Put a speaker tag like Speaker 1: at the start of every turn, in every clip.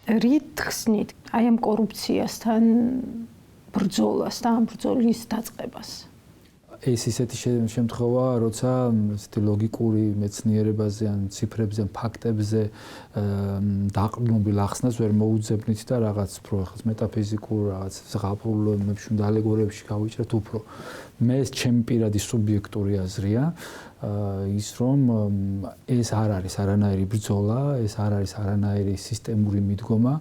Speaker 1: რით ხსნით აი ამ კორუფციასთან ბრძოლას და ამ ბრძოლის დაწყებას?
Speaker 2: ეს ისეთი შემთხვევა, როცა ესეთი ლოგიკური მეცნიერებაზე ან ციფრებზე, ფაქტებზე დაყრდნობილ ახსნას ვერ მოუძებნით და რაღაც უფრო მეტაფიზიკურ, რაღაც ზღაპრულებში და ალეგორიებში გავიჭრეთ უფრო. მე ეს ჩემი პირადი სუბიექტური აზრია, ის რომ ეს არ არის არანაირი ბრძოლა, ეს არ არის არანაირი სისტემური მიდგომა,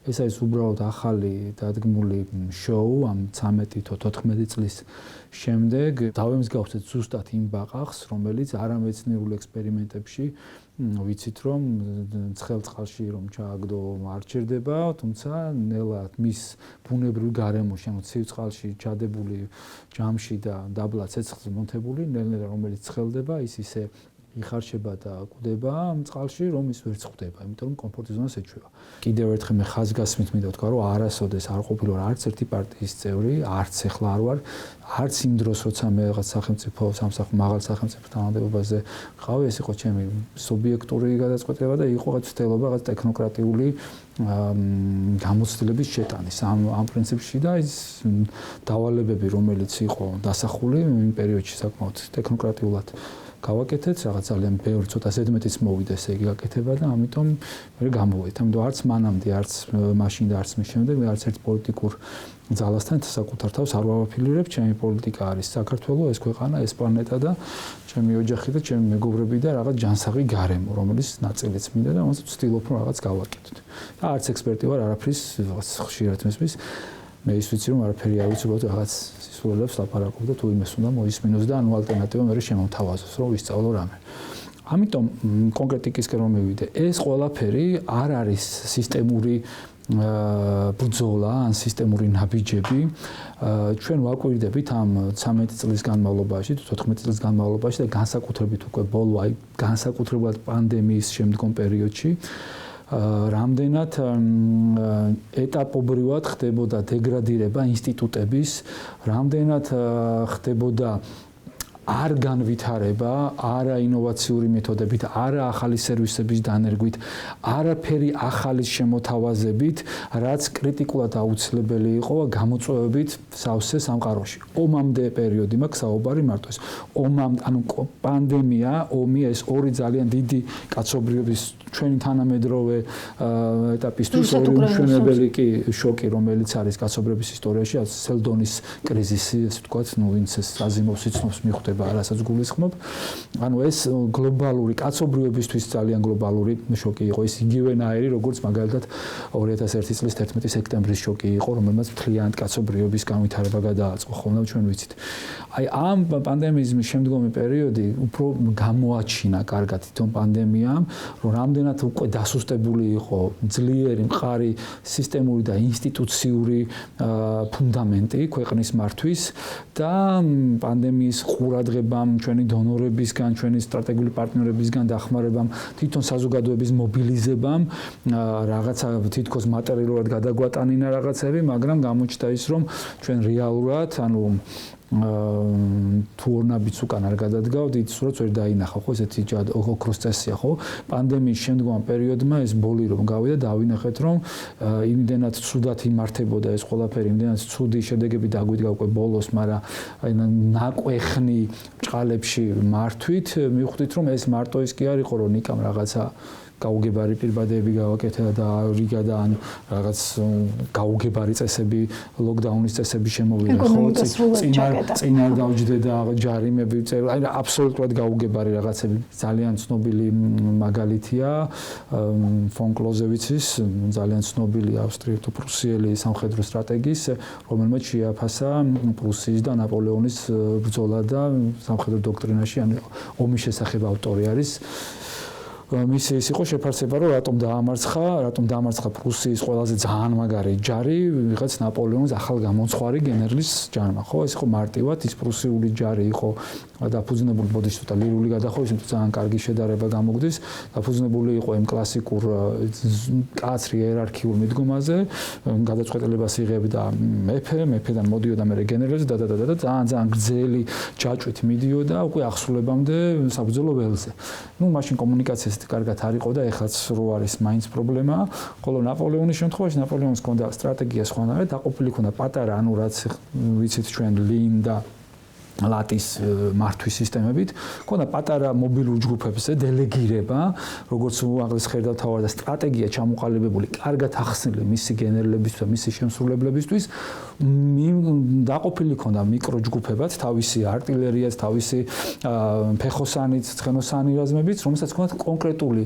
Speaker 2: ეს არის უბრალოდ ახალი დადგმული შოუ ამ 13-14 წლის შემდეგ დავემსგავსეთ ზუსტად იმ ბაყაყს, რომელიც არამეცნიერულ ექსპერიმენტებში ვიცით რომ ცხელ წყალში რომ ჩააგდო არ ჭირდება, თუმცა ნელად მის ბუნებრივ გარემოში, ანუ ცივ წყალში ჩადებული ჯამში და დაბლა ცეცხლზე მონთებული ნელ-ნელა რომელიც ცხელდება, ის ისე იხარშება და კვდება ამ წყალში, რომ ის ვერ ცხდება, იმიტომ რომ კომფორტის ზონას ეჩვევა. კიდევ ერთხელ მე ხაზგასმით მინდა ვთქვა, რომ არასოდეს არ ყოფილა არც ერთი პარტიის წევრი, არც ახლა არ ვარ, არც იმ დროს, როცა მე რაღაც სახელმწიფო მაღალ სახელმწიფო თანამდებობაზე ვყავი, ეს იყო ჩემი სუბიექტური გადაწყვეტილება და იყო ცდელობა რაღაც ტექნოკრატიული გამოცდილების შეტანის ამ პრინციპში და ის დავალებები, რომელიც იყო დასახული იმ პერიოდში საკმაოდ ტექნოკრატიულად გავაკეთეთ, რაღაც ძალიან ბევრი ცოტა ზედმეტიც მოვიდა ესე იგი გაკეთება და ამიტომ მე გამოვედი. ამიტომ არც მანამდე, არც მაშინ და არც მის შემდეგ მე არც ერთ პოლიტიკურ ძალასთან საკუთარ თავს არ ვავაფილირებ. ჩემი პოლიტიკა არის საქართველო, ეს ქვეყანა, ეს პლანეტა და ჩემი ოჯახი და ჩემი მეგობრები და რაღაც ჯანსაღი გარემო, რომელიც ნაწილიც მინდა და ამას ვცდილობ რომ რაღაც გავაკეთოთ. და არც ექსპერტი ვარ, არაფრის რაღაც ხშირად მესმის. მე ის ვიცი რომ არაფერი არ ვიცი, უბრალოდ რაღაც სისულელებს ლაპარაკობ და თუ იმეს უნდა მოისმინოს და ანუ ალტერნატივა მე შემომთავაზოს, რომ ვისწავლო რამე. ამიტომ კონკრეტიკისკენ რომ მივიდე, ეს ყველაფერი არ არის სისტემური ბრძოლა ან სისტემური ნაბიჯები. ჩვენ ვაკვირდებით ამ 13 წლის განმავლობაში, 14 წლის განმავლობაში და განსაკუთრებით უკვე ბოლო, აი განსაკუთრებულად პანდემიის შემდგომ პერიოდში რამდენად ეტაპობრივად ხდებოდა დეგრადირება ინსტიტუტების, რამდენად ხდებოდა არ განვითარება, არა ინოვაციური მეთოდებით, არა ახალი სერვისების დანერგვით, არაფერი ახალის შემოთავაზებით, რაც კრიტიკულად აუცილებელი იყო გამოწვევებით სავსე სამყაროში. ომამდე პერიოდი მაქვს საუბარი მარტო ეს. ანუ პანდემია, ომი ეს ორი ძალიან დიდი კაცობრიობის ჩვენი თანამედროვე ეტაპისთვის ორი უმნიშვნელებელი შოკი, რომელიც არის კაცობრიობის ისტორიაში, სელდონის კრიზისი, ასე ვთქვათ, ვინც ეს აზიმოვს იცნობს მიხვდება არასაც გულისხმობ. ანუ ეს გლობალური კაცობრიობისთვის ძალიან გლობალური შოკი იყო. ეს იგივენაირი, როგორც მაგალითად 2001 წლის 11 სექტემბრის შოკი იყო, რომელმაც მთლიანად კაცობრიობის განვითარება გადააწყო, ხოლმე ჩვენ ვიცით. აი ამ პანდემიის შემდგომი პერიოდი უფრო გამოაჩინა კარგად თვითონ პანდემიამ, რომ რამდენად უკვე დასუსტებული იყო ძლიერი, მყარი სისტემური და ინსტიტუციური ფუნდამენტი ქვეყნის მართვის და პანდემიის ყურადღებამ, ჩვენი დონორებისგან, ჩვენი სტრატეგიული პარტნიორებისგან დახმარებამ, თვითონ საზოგადოების მობილიზებამ, რაღაცა თითქოს მატერიალურად გადაგვატანინა რაღაცები, მაგრამ გამოჩნდა ის, რომ ჩვენ რეალურად, ანუ თუ ორნაბიც უკან არ გადადგავდით, სულაც ვერ დაინახა ხო ესეთი ოქროს წესია ხო? პანდემიის შემდგომ პერიოდმა ეს ბოლი რომ გავიდა, დავინახეთ რომ იმდენად ცუდად იმართებოდა ეს ყველაფერი, იმდენად ცუდი შედეგები დაგვიდგა უკვე ბოლოს, მაგრამ ნაკვეხნი ბჭყალებში მართვით, მივხვდით რომ ეს მარტო ის კი არ იყო, რომ ნიკამ რაღაცა გაუგებარი პირბადეები გავაკეთე და რიგა და ან რაღაც გაუგებარი წესები, ლოკდაუნის წესები შემოვიდა ხო? წინარ დავჯდე და ჯარიმები წერილ, აი აბსოლუტურად გაუგებარი რაღაცები. ძალიან ცნობილი მაგალითია ფონ კლოზევიცის, ძალიან ცნობილი ავსტრიეტო-პრუსიელი სამხედრო სტრატეგის, რომელმაც შეაფასა პრუსიის და ნაპოლეონის ბრძოლა და სამხედრო დოქტრინაში, ანუ ომის შესახებ ავტორი არის. მისი ის იყო შეფასება, რომ რატომ დაამარცხა პრუსიის ყველაზე ძალიან მაგარი ჯარი, ვიღაც ნაპოლეონის ახალ გამომცხვარი გენერლის ჯარმა, ხო? ეს იყო მარტივად ის პრუსიული ჯარი იყო დაფუძნებული, ბოდიში ცოტა ლირული გადახო, ისე ძალიან კარგი შედარება გამოგდის, დაფუძნებული იყო იმ კლასიკურ კაცრი იერარქიულ მიდგომაზე, გადაწყვეტილებას იღებდა მეფედან მოდიოდა მე გენერლებზე და ძალიან გრძელი ჯაჭვით მიდიოდა უკვე აღსრულებამდე საბრძოლო ველზე. ნუ მაშინ კომუნიკაცია კარგად არ იყო და ეხლაც რო არის მაინც პრობლემაა. ხოლო ნაპოლეონის შემთხვევაში ნაპოლეონს ჰქონდა სტრატეგია სხვანაირად, დაყოფილი ჰქონდა პატარა, ანუ რაც ვიცით ჩვენ ლინ და ლატის მართვის სისტემებით, ქონდა პატარა მობილურ ჯგუფებზე დელეგირება, როგორც უაღრეს ხერდათავარ და სტრატეგია ჩამოყალიბებული, კარგად ახსნილი მისი გენერლებისთვის და მისი შემსრულებლებისთვის, დაყოფილი ქონდა მიკრო ჯგუფებად, თავისი артиლერიაც, თავისი ფეხოსანიც, ცხენოსანი რაზმებიც, რომელსაც ქონდათ კონკრეტული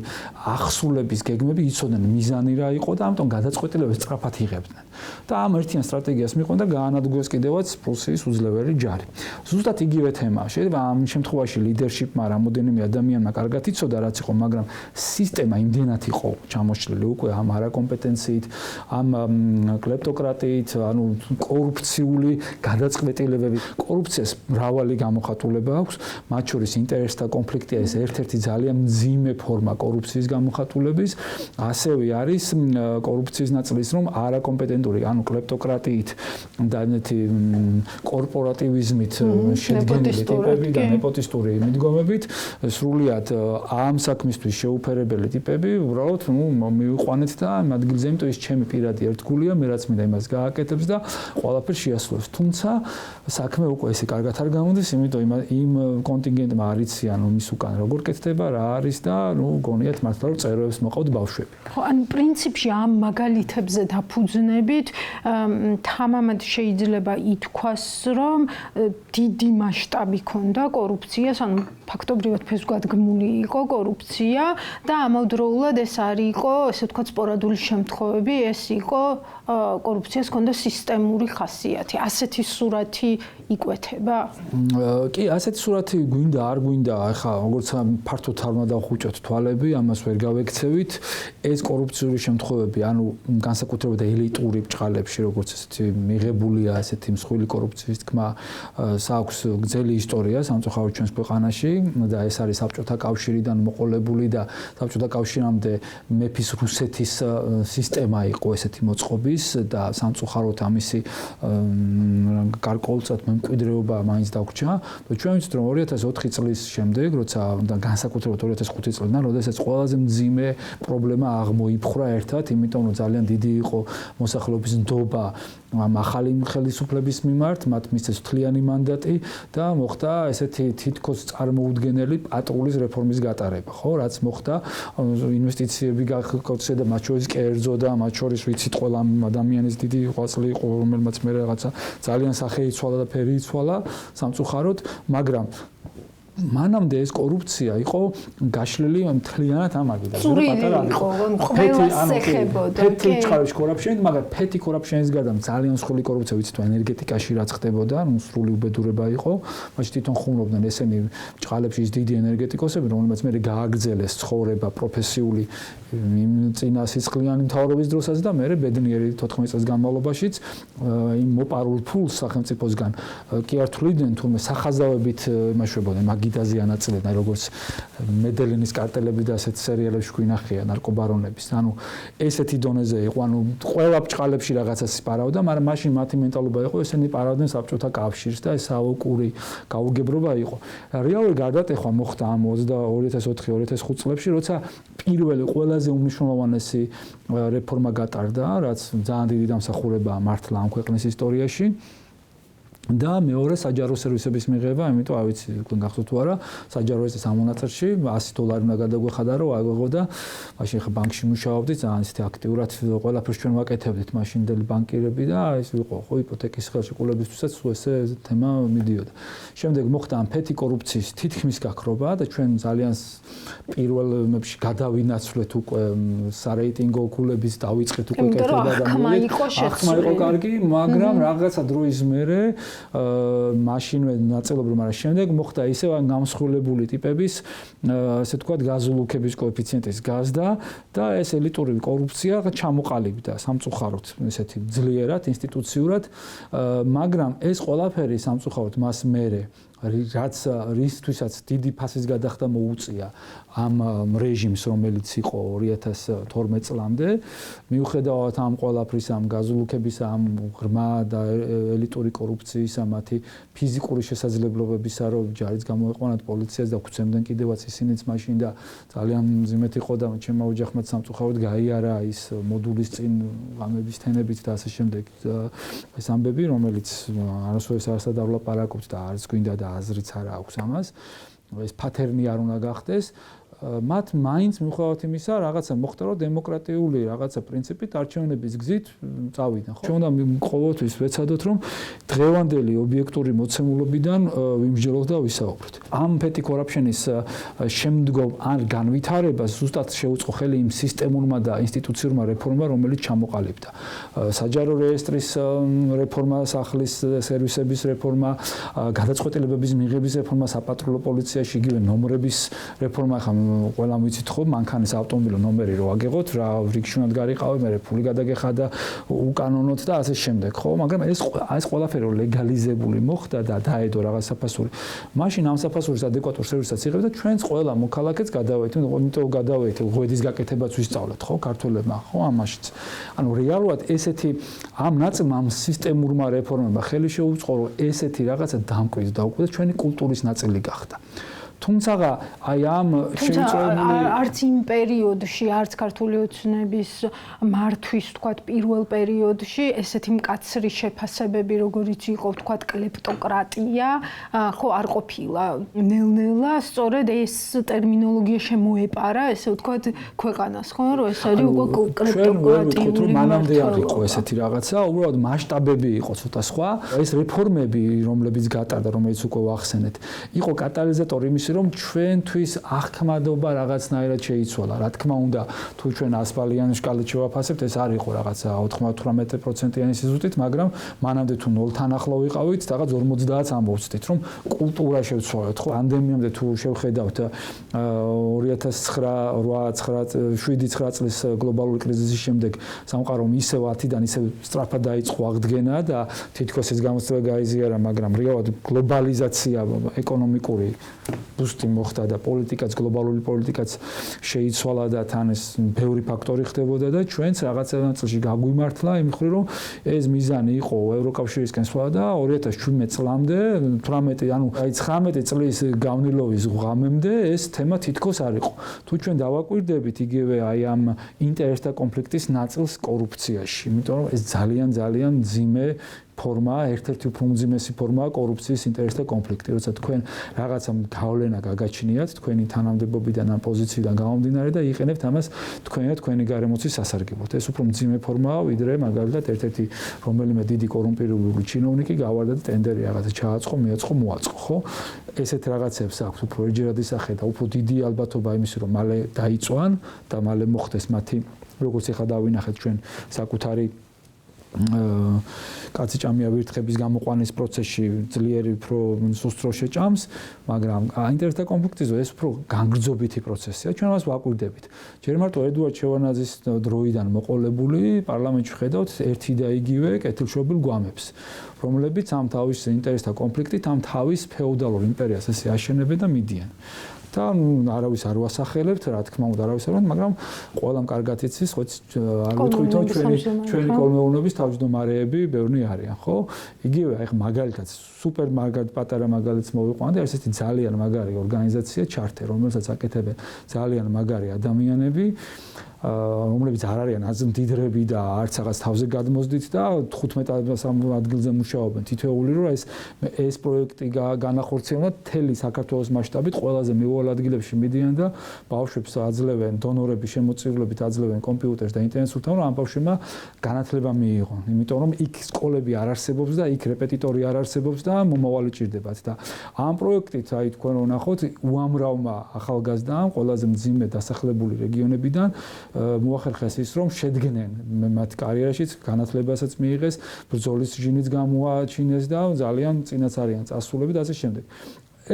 Speaker 2: ახსულების გეგმები, იცოდნენ მიზანი რა იყო და ამიტომ გადაწყვეტილებებს სწრაფად იღებდნენ. და ამ ერთიან სტრატეგიას მიყვანდა გაანადგურეს კიდევაც პრუსიის უძლეველი ჯარი. ზუსტად იგივე თემაა. შეიძლება ამ შემთხვევაში ლიდერშიპმა რამოდენიმე ადამიანმა კარგად იცოდა რაც იყო, მაგრამ სისტემა იმდენად იყო ჩამოშლილი უკვე ამ არაკომპეტენციით, ამ კლეპტოკრატიით, ანუ კორუფციული გადაწყვეტილებებით. კორუფციას მრავალი გამოხატულება აქვს, მათ შორის ინტერესთა კონფლიქტია ეს ერთ-ერთი ძალიან მძიმე ფორმა კორუფციის გამოხატულების, ასევე არის კორუფციის ნაწილის რომ არაკომპეტენტური, ანუ კლეპტოკრატიით და ნეთი კორპორატივიზმით შედგენილი ტიპები და ნეპოტისტური მიდგომებით, სრულიად ამ საქმისთვის შეუფერებელი ტიპები, უბრალოდ მივიყვანეთ და ამ ადგილზე, იმიტომ ის ჩემი პირადი ერთგულია, მე რაც მინდა იმას გააკეთებს და ყველაფერს შეასრულებს. თუმცა საქმე უკვე ესე კარგად არ გამოდის, იმიტომ იმ კონტინგენტმა არ იციან ის უკან როგორ კეთდება, რა არის და გონიათ მართლა რომ წეროებს მოყავთ ბავშვები.
Speaker 1: ხო, ან პრინციპში ამ მაგალითებზე დაფუძნებით თამამად შეიძლება ითქვას, რომ დიდი მასშტაბი ქონდა კორუფციას, ანუ ფაქტობრივად ფესვგადგმული იყო კორუფცია და ამავდროულად ეს არ იყო, ესე ვთქვათ, სპორადული შემთხვევები, ეს იყო კორუფციას ქონდა სისტემური ხასიათი. ასეთი სურათი იკვეთება?
Speaker 2: კი, ასეთი სურათი გვინდა, არ გვინდა, ახლა როგორც ფართოდ არ უნდა დავხუჭოთ თვალები, ამას ვერ გავექცევით. ეს კორუფციული შემთხვევები, ანუ განსაკუთრებულად ელიტური ბრჭყალებში, როგორც ესეთი მიღებულია ესეთი მსხვილი კორუფციის თქმა, აქვს გრძელი ისტორია სამწუხაროდ ჩვენს ქვეყანაში და ეს არის საბჭოთა კავშირიდან მოყოლებული და საბჭოთა კავშირამდე მეფის რუსეთის სისტემა იყო ესეთი მოწყობის და სამწუხაროდ ამისი გარკვეულწილად მემკვიდრეობა მაინც დაგვრჩა. ჩვენ ვიცით რომ 2004 წლის შემდეგ, როცა და განსაკუთრებულად 2005 წლიდან, როდესაც ყველაზე მძიმე პრობლემა აღმოიფხვრა ერთად, იმიტომ რომ ძალიან დიდი იყო მოსახლეობის ნდობა ახალი ხელისუფლების მიმართ, მათ მისცეს მთლიანი მანდატი და მოხდა ესეთი თითქოს წარმოუდგენელი პატრულის რეფორმის გატარება, ხო, რაც მოხდა ინვესტიციები გაქცევა და მათ შორის კერძო და მათ შორის ვიცით ყველა ადამიანის დიდი ღვაწლი იყო, რომელმაც მე რაღაცა ძალიან სახე იცვალა და ფერი იცვალა სამწუხაროდ, მაგრამ მანამდე ეს კორუფცია იყო გაშლილი მთლიანად ამაგიდან.
Speaker 1: პატარა იყო, ყველას ეხებოდა.
Speaker 2: ფეთი ჩხარში კორუფცია, მაგრამ ფეთი კორუფციის გარდა ძალიან მსხვილი კორუფცია ვიცით ენერგეტიკაში რაც ხდებოდა, ნუ სრული უბედურება იყო. მაშინ თვითონ ხუმრობდნენ ესენი ჭყალებში ის დიდი ენერგეტიკოსები, რომელმაც მე გააგრძელეს ცხოვრება პროფესიული იმ წინა სისხლიანი მთავრობის დროსაც და მე ბედნიერი 14 წლის განმავლობაშიც იმ მოპარულ ფულს სახელმწიფოსგან კი არ თვლიდნენ, თუმცა სახაზავებით იმაშვებოდნენ მაგიდაზე ანაწილებდნენ, როგორც მედელინის კარტელები და ასეთ სერიალებში გვინახია ნარკობარონების. ანუ ესეთი დონეზე იყო, ანუ ყველა ბრჭყალებში რაღაცას პარავდა, მაგრამ მაშინ მათი მენტალობა იყო, ესენი პარავდნენ საბჭოთა კავშირს და ეს საოკური გაუგებრობა იყო. რეალური გარდატეხვა მოხდა ამ 2004-2005 წლებში, როცა პირველი ყველაზე უმნიშვნელოვანესი რეფორმა გატარდა, რაც ძალიან დიდი დამსახურებაა მართლა ამ ქვეყნის ისტორიაში. და მეორე საჯარო სერვისების მიღება, იმიტომ არ ვიცი თქვენ გახსოვთ თუ არა, საჯარო ეს ამონაწერში $100 უნდა გადაგვეხადა, რომ აღვიღო და მაშინ ხა ბანკში მუშაობდი, ძალიან ისეთი აქტიურად ყველაფერს ჩვენ ვაკეთებდით მაშინდელი ბანკირები და ეს იყო ხო იპოთეკის ხელშეკრულებისთვისაც ესე თემა მიდიოდა. შემდეგ მოხდა ამ ფეთი კორუფციის თითქმის გაქრობა და ჩვენ ძალიან პირველებში გადავინაცვლეთ უკვე სარეიტინგო ქულების დავიწყეთ უკვე კეთება და
Speaker 1: ახმა იყო
Speaker 2: კარგი, მაგრამ რაღაცა დროის მერე მაშინვე ნაწილობრივ, მაგრამ შემდეგ მოხდა ისევ გამსხვილებული ტიპების, ასე ვთქვათ, გაზულუქების კოეფიციენტის გაზდა და ეს ელიტური კორუფცია ჩამოყალიბდა სამწუხაროდ, ესეთი ძლიერად, ინსტიტუციურად, მაგრამ ეს ყველაფერი სამწუხაროდ მას მერე რაც რისთვისაც დიდი ფასის გადახდა მოუწია ამ რეჟიმს, რომელიც იყო 2012 წლამდე, მიუხედავად ამ ყველაფრის, ამ გაზულუქების, ამ ღრმა და ელიტური კორუფციისა, მათი ფიზიკური შესაძლებლობებისა, რომ ჯარიც გამოეყვანათ პოლიციას და გვცემდნენ კიდევაც ისინიც მაშინ და ძალიან მძიმედ იყო და ჩემმა ოჯახმა სამწუხაროდ გაიარა ის მოდულის წინ ღამების თენებით და ასე შემდეგ ეს ამბები, რომელიც არასოდეს არ სადავლაპარაკობთ და არც გვინდა და აზრიც არ აქვს ამას. ეს პატერნი არ უნდა გახდეს. მათ მაინც მიუხედავად იმისა, რაღაცა მოხდა, რომ დემოკრატიული რაღაცა პრინციპით არჩევნების გზით წავიდნენ, ხო? ჩვენ უნდა ყოველთვის ვეცადოთ, რომ დღევანდელი ობიექტური მოცემულობიდან ვიმსჯელოთ და ვისაუბროთ. ამ petty corruption-ის შემდგომ ან განვითარებას ზუსტად შეუწყო ხელი იმ სისტემურმა და ინსტიტუციურმა რეფორმებმა, რომელიც ჩამოყალიბდა. საჯარო რეესტრის რეფორმა, სახლის სერვისების რეფორმა, გადაწყვეტილებების მიღების რეფორმა, საპატრულო პოლიციაში, იგივე ნომრების რეფორმა, ხა ყველამ ვიცით ხო, მანქანის ავტომობილო ნომერი რო აგეღოთ, რა რიქშუნად გარიყავი, მე ფული გადაგეხადა უკანონოდ და ასე შემდეგ, ხო? მაგრამ ეს ყველაფერი რო ლეგალიზებული მოხდა და დაედო რაღაც საფასური. მაშინ ამ საფასურის ადეკვატურ სერვისსაც იღებდა და ჩვენც ყველა მოქალაქეც გადავეით, იმიტომ გადავეით ღვედის გაკეთებაც ვისწავლეთ, ხო, ქართველებმა, ხო, ამაშიც. ანუ რეალურად ესეთი ამ ნაწილმა, ამ სისტემურმა რეფორმებმა ხელი შეუწყო, რომ ესეთი რაღაცა დამკვიდრდა და უკვე ჩვენი კულტურის ნაწილი გახდა. თუმცა აი ამ შეიწრებული
Speaker 1: არც იმ პერიოდში, არც ქართული ოცნების მართვის, თქვათ, პირველ პერიოდში ესეთი მკაცრი შეფასებები, როგორიც იყო, თქვათ, კლეპტოკრატია, ხო, არ ყოფილა. ნელ-ნელა სწორედ ეს ტერმინოლოგია შემოეპარა, ესე ვთქვათ, ქვეყანას, ხო, რომ ეს არის უკვე კლეპტოკრატიული.
Speaker 2: მანამდე არ იყო ესეთი რაღაცა, უბრალოდ მასშტაბები იყო ცოტა სხვა. ეს რეფორმები, რომლებიც გატარდა, რომელიც უკვე ვახსენეთ, იყო კატალიზატორი იმის რომ ჩვენთვის აღქმადობა რაღაცნაირად შეიცვალა. რა თქმა უნდა, თუ ჩვენ ასპალიანი სკალით შევაფასებთ, ეს არ იყო რაღაცა 98%-იანი სიზუსტით, მაგრამ მანამდე თუ 0-თან ახლო ვიყავით, რაღაც 50-ს ამოვწდით, რომ კულტურა შევცვალოთ, ხო? პანდემიამდე თუ შევხედავთ 2009-7 წლის გლობალური კრიზისის შემდეგ სამყარომ ისევ 10-დან ისევ სწრაფად დაიწყო აღდგენა და თითქოს ეს გამოცდილება გაიზიარა, მაგრამ რეალურად გლობალიზაცია ეკონომიკური ბუსტი მოხდა და პოლიტიკაც, გლობალური პოლიტიკაც შეიცვალა და თან ეს ბევრი ფაქტორი ხდებოდა და ჩვენც რაღაცა ნაწილში გაგვიმართლა იმ მხრივ, რომ ეს მიზანი იყო ევროკავშირისკენ სვლა და 2017 წლამდე, 18, ანუ აი 19 წლის გავნილოვის ღამემდე ეს თემა თითქოს არ იყო. თუ ჩვენ დავაკვირდებით იგივე აი ამ ინტერესთა კონფლიქტის ნაწილს კორუფციაში, იმიტომ რომ ეს ძალიან მძიმე ფორმა, ერთ-ერთი უფრო უმძიმესი ფორმაა კორუფციის ინტერესთა კონფლიქტი. როცა თქვენ რაღაცა გავლენა გაგაჩნიათ თქვენი თანამდებობიდან ან პოზიციიდან გამომდინარე და იყენებთ ამას თქვენი გარემოცის სასარგებლოდ. ეს უფრო მძიმე ფორმაა, ვიდრე მაგალითად ერთ-ერთი რომელიმე დიდი კორუმპირებული ჩინოვნიკი გავარდა და ტენდერი რაღაცა ჩააწყო, მიაწყო, მოაწყო, ხო? ესეთ რაღაცებს აქვს უფრო ერთჯერადი სახე და უფრო დიდი ალბათობა იმის, რომ მალე დაიწვან და მალე მოხდეს მათი, როგორც ახლა დავინახეთ ჩვენ საკუთარი კაცი ჭამია ვირთხების გამოყვანის პროცესში ძლიერი უფრო სუსტრო შეჭამს, მაგრამ ინტერესთა კონფლიქტის ეს უფრო განგრძობითი პროცესია. ჩვენ მას ვაკვირდებით. ჯერ მარტო ედუარდ შევარდნაძის დროიდან მოყოლებული პარლამენტში ხედავთ ერთი და იგივე კეთილშობილ გვამებს, რომლებიც ამ თავის ინტერესთა კონფლიქტით ამ თავის ფეოდალურ იმპერიას ესე აშენებენ და მიდიან. და არავის არ ვასახელებთ, რა თქმა უნდა, არავის არ, მაგრამ ყველამ კარგად იცის, ხო, არ ვიტყვით, რომ ჩვენი კოლმეურნეობის თავმჯდომარეები ბევრი არიან, ხო? იგივე, აი მაგალითად, სუპერ მაგალითად პატარა მაგალითს მოვიყვანე და ესეთი ძალიან მაგარი ორგანიზაცია ჩარტე, რომელსაც აკეთებენ ძალიან მაგარი ადამიანები, რომლებიც არ არიან აზმდიდრები და არც რაღაც თავზე გადმოსდით და 15 ადგილზე მუშაობენ თითოეული, რომ ეს პროექტი განახორციელონ მთელი საქართველოს მასშტაბით ყველაზე პირველ ადგილებში მიდიან და ბავშვებს აძლევენ დონორების შემოწირულობით აძლევენ კომპიუტერს და ინტერნეტს უთმობენ, რომ ამ ბავშვებმა განათლება მიიღონ, იმიტომ რომ იქ სკოლები არ არსებობს და იქ რეპეტიტორი არ არსებობს და მომავალი ჭირდებათ და ამ პროექტით აი თქვენ რო ნახოთ უამრავმა ახალგაზრდამ ყველაზე მძიმე დასახლებული რეგიონებიდან მოახერხეს ის, რომ შედგნენ მათ კარიერაშიც, განათლებასაც მიიღეს, ბრძოლის ჟინიც გამოაჩინეს და ძალიან წინაც არიან წასულები და ასე შემდეგ.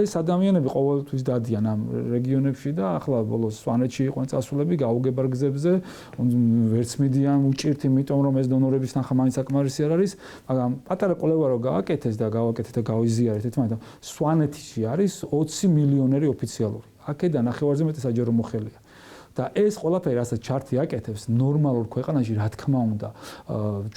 Speaker 2: ეს ადამიანები ყოველთვის დადიან ამ რეგიონებში და ახლა ბოლოს სვანეთში იყვნენ წასულები გაუგებარ გზებზე, ვერც მიდიან უჭირთ, იმიტომ რომ ეს დონორების ნახა მაინც საკმარისი არ არის, მაგრამ პატარა კვლევა რო გააკეთეს და გავიზიარეთ ერთმანეთთან, სვანეთში არის 20 მილიონერი ოფიციალური. აქედან ნახევარზე მეტი საჯარო მოხელია. და ეს ყველაფერი რასაც ჩარტი აკეთებს ნორმალურ ქვეყანაში რა თქმა უნდა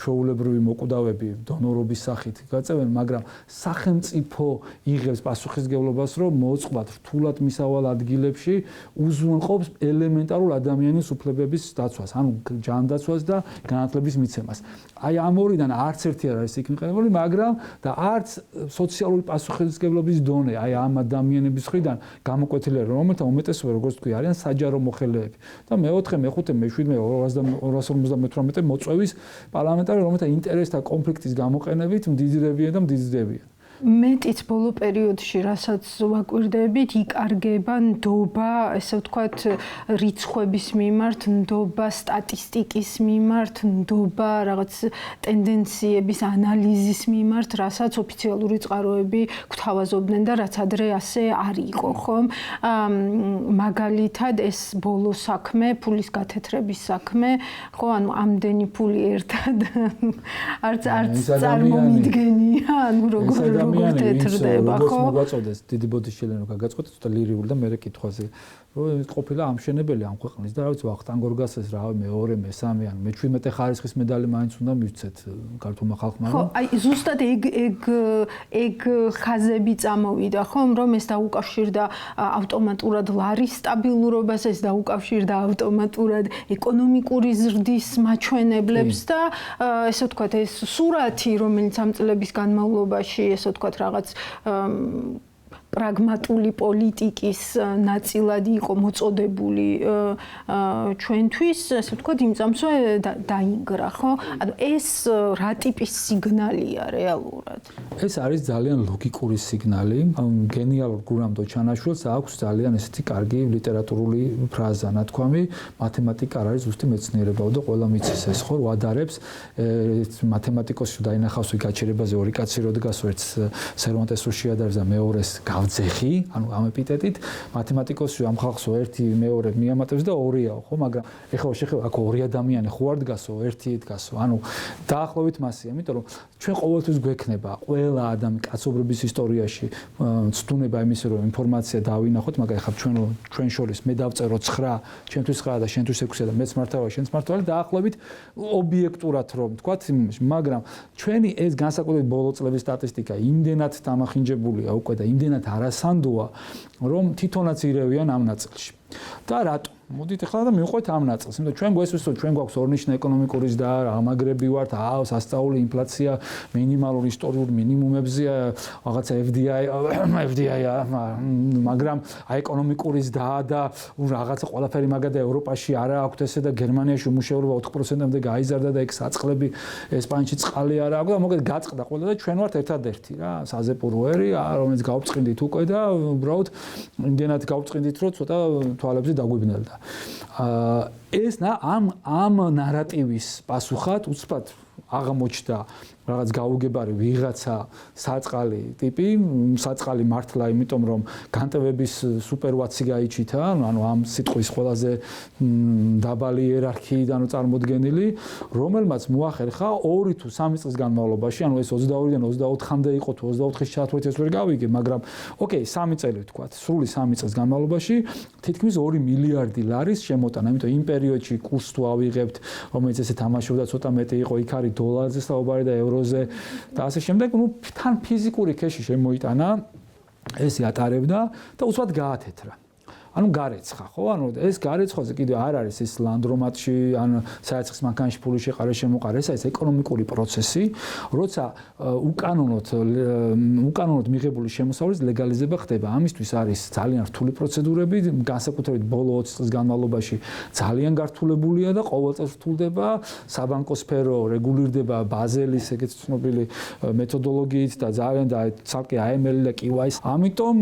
Speaker 2: ჩვეულებრივი მოკვდავები დონორობის სახით გაწევენ მაგრამ სახელმწიფო იღებს პასუხისმგებლობას რომ მოწყობათ რთულად მისავალ ადგილებში უზრუნველყოფს ელემენტარულ ადამიანის უფლებების დაცვას ანუ ჯანდაცვას და განათლების მიცემას აი ამ ორიდან არც ერთი არ არის იქ მიყენებული მაგრამ და არც სოციალური პასუხისმგებლობის დონე აი ამ ადამიანების მხრიდან გამოკვეთილია რომელთა უმეტესობა როგორც თქვი არიან საჯარო მოხელეები და მე-4, მე-5, მე-7, მე-258 მოწვევის პარლამენტარი რომელთა ინტერესთა კონფლიქტის გამოყენებით მდიდრებიან და მდიდრდებიან
Speaker 1: მეტიც ბოლო პერიოდში რასაც ვაკვირდებით იკარგება ნდობა ესე ვთქვათ რიცხვების მიმართ ნდობა სტატისტიკის მიმართ ნდობა რაღაც ტენდენციების ანალიზის მიმართ რასაც ოფიციალური წყაროები გვთავაზობდნენ და რაც ადრე ასე არ იყო ხომ მაგალითად ეს ბოლო საქმე ფულის გათეთრების საქმე ხო ანუ ამდენი ფული ერთად არც წარმომიდგენია ანუ როგორ
Speaker 2: როგორ მოგვაწოდეს დიდი ბოდიშელენ რო გაგაწყვეტეთ ცოტა ლირიული და მე კითხვაზე რომ ყოფილა ამშენებელი ამ ქვეყნის და რა ვიცი ვახტანგორგასეს რა მეორე მესამე ან მე-17 ხარისხის მედალი მაინც უნდა მივცეთ ქართულმა ხალხმა
Speaker 1: ხო აი ზუსტად ეგ ხაზები წამოვიდა ხომ რომ ეს დაუკავშირდა ავტომატურად ლარის სტაბილურობას ეს დაუკავშირდა ავტომატურად ეკონომიკური ზრდის მაჩვენებლებს და ესე ვთქვათ ეს სურათი რომელიც ამ წლების განმავლობაში ესე ვთქვათ რაღაც პრაგმატული პოლიტიკის ნაწილად იყო მოწოდებული ჩვენთვის, ასე ვთქვათ, იმ წამსვე დაინგრა, ხო? ანუ ეს რა ტიპის სიგნალია რეალურად?
Speaker 2: ეს არის ძალიან ლოგიკური სიგნალი. გენიალურ გურამ დოჩანაშვილს აქვს ძალიან ესეთი კარგი ლიტერატურული ფრაზა, ნათქვამი, მათემატიკა არ არის ზუსტი მეცნიერებაო და ყველა მიცის ეს ხო, ვადარებს მათემატიკოსი დაინახავს ვიგაჩერებაზე ორი კაცი რო დგას, ერთს სერვანტესო შეადარებს და მეორეს გავძეხი, ანუ ამ ეპიტეტით მათემატიკოსი ამ ხალხსო ერთი მეორე მიამატებს და ორიაო, ხო, მაგრამ ეხლა შეხება აქ ორი ადამიანი ხო არ დგასო, ერთი დგასო, ანუ დაახლოებით მასია, იმიტომ რომ ჩვენ ყოველთვის გვექნება ყველა ადამი კაცობრიობის ისტორიაში ცდუნება იმის რომ ინფორმაცია დავინახოთ, მაგრამ ეხლა ჩვენ შორის მე დავწერო 9, ჩემთვის 9 და შენთვის 6 და მეც მართავია, შენც მართავია, დაახლოებით ობიექტურად რომ თქვათ, მაგრამ ჩვენი ეს განსაკუთრებით ბოლო წლების სტატისტიკა იმდენად დამახინჯებულია უკვე და იმდენად არასანდოა, რომ თვითონაც ირევიან ამ ნაწილში. და რატო? მოდით ახლა და მივყვეთ ამ ნაწილს. იმიტომ ჩვენ გვესვისო, ჩვენ გვაქვს ორნიშნა ეკონომიკური და ამაგრები ვართ, სასწაული ინფლაცია მინიმალური ისტორიულ მინიმუმებზეა, რაღაცა FDI-ა, მაგრამ ეკონომიკური და რაღაცა ყველაფერი მაგადა ევროპაში არა აქვს ესე და გერმანიაში უმუშევრობა 4%-მდე გაიზარდა და ეგ საწყლები ესპანეთში წყალი არა აქვს და მოკლედ გაწყდა ყველა და ჩვენ ვართ ერთადერთი რა, საზეპურო ერი, რომელიც გავწყინდით უკვე და უბრალოდ იმდენად გავწყინდით, რომ ცოტა თვალებზე დაგვიბნელდა. ეს ამ ნარატივის პასუხად უცბად აღმოჩნდა რაღაც გაუგებარი ვიღაცა საწყალი ტიპი, საწყალი მართლა, იმიტომ რომ განტევების სუპერვაცი გაიჩითა, ანუ ამ სიტყვის ყველაზე დაბალი იერარქიიდან წარმოდგენილი, რომელმაც მოახერხა 2 თუ 3 წლის განმავლობაში, ანუ ეს 22-დან 24-მდე იყო თუ 24-ის ჩათვლით ეს ვერ გავიგე, მაგრამ ოკეი, 3 წელი ვთქვათ, სრული 3 წლის განმავლობაში თითქმის 2 მილიარდი ლარის შემოტანა, იმიტომ იმ პერიოდში კურსს თუ ავიღებთ, რომელიც ესე თამაშობდა ცოტა მეტი იყო, იქ არის დოლარზე საუბარი და ევროზე და ასე შემდეგ, თან ფიზიკური ქეში შემოიტანა, ეს ატარებდა და უცბად გაათეთრა. ანუ გარეცხა, ხო? ანუ ეს გარეცხვაზე კიდე არ არის ეს ლანდრომატში, ან საერცხის მანქანაში ფული შეყარე შემოყარე, ეს ეკონომიკური პროცესი, როცა უკანონოდ მიღებული შემოსავლის ლეგალიზება ხდება. ამისთვის არის ძალიან რთული პროცედურები, განსაკუთრებით ბოლო 20 წლის განმავლობაში ძალიან გართულებულია და ყოველწელს რთულდება, საბანკო სფერო რეგულირდება ბაზელის ეგეთ ცნობილი მეთოდოლოგიით და ძალიან და ცალკე AML და KYC. ამიტომ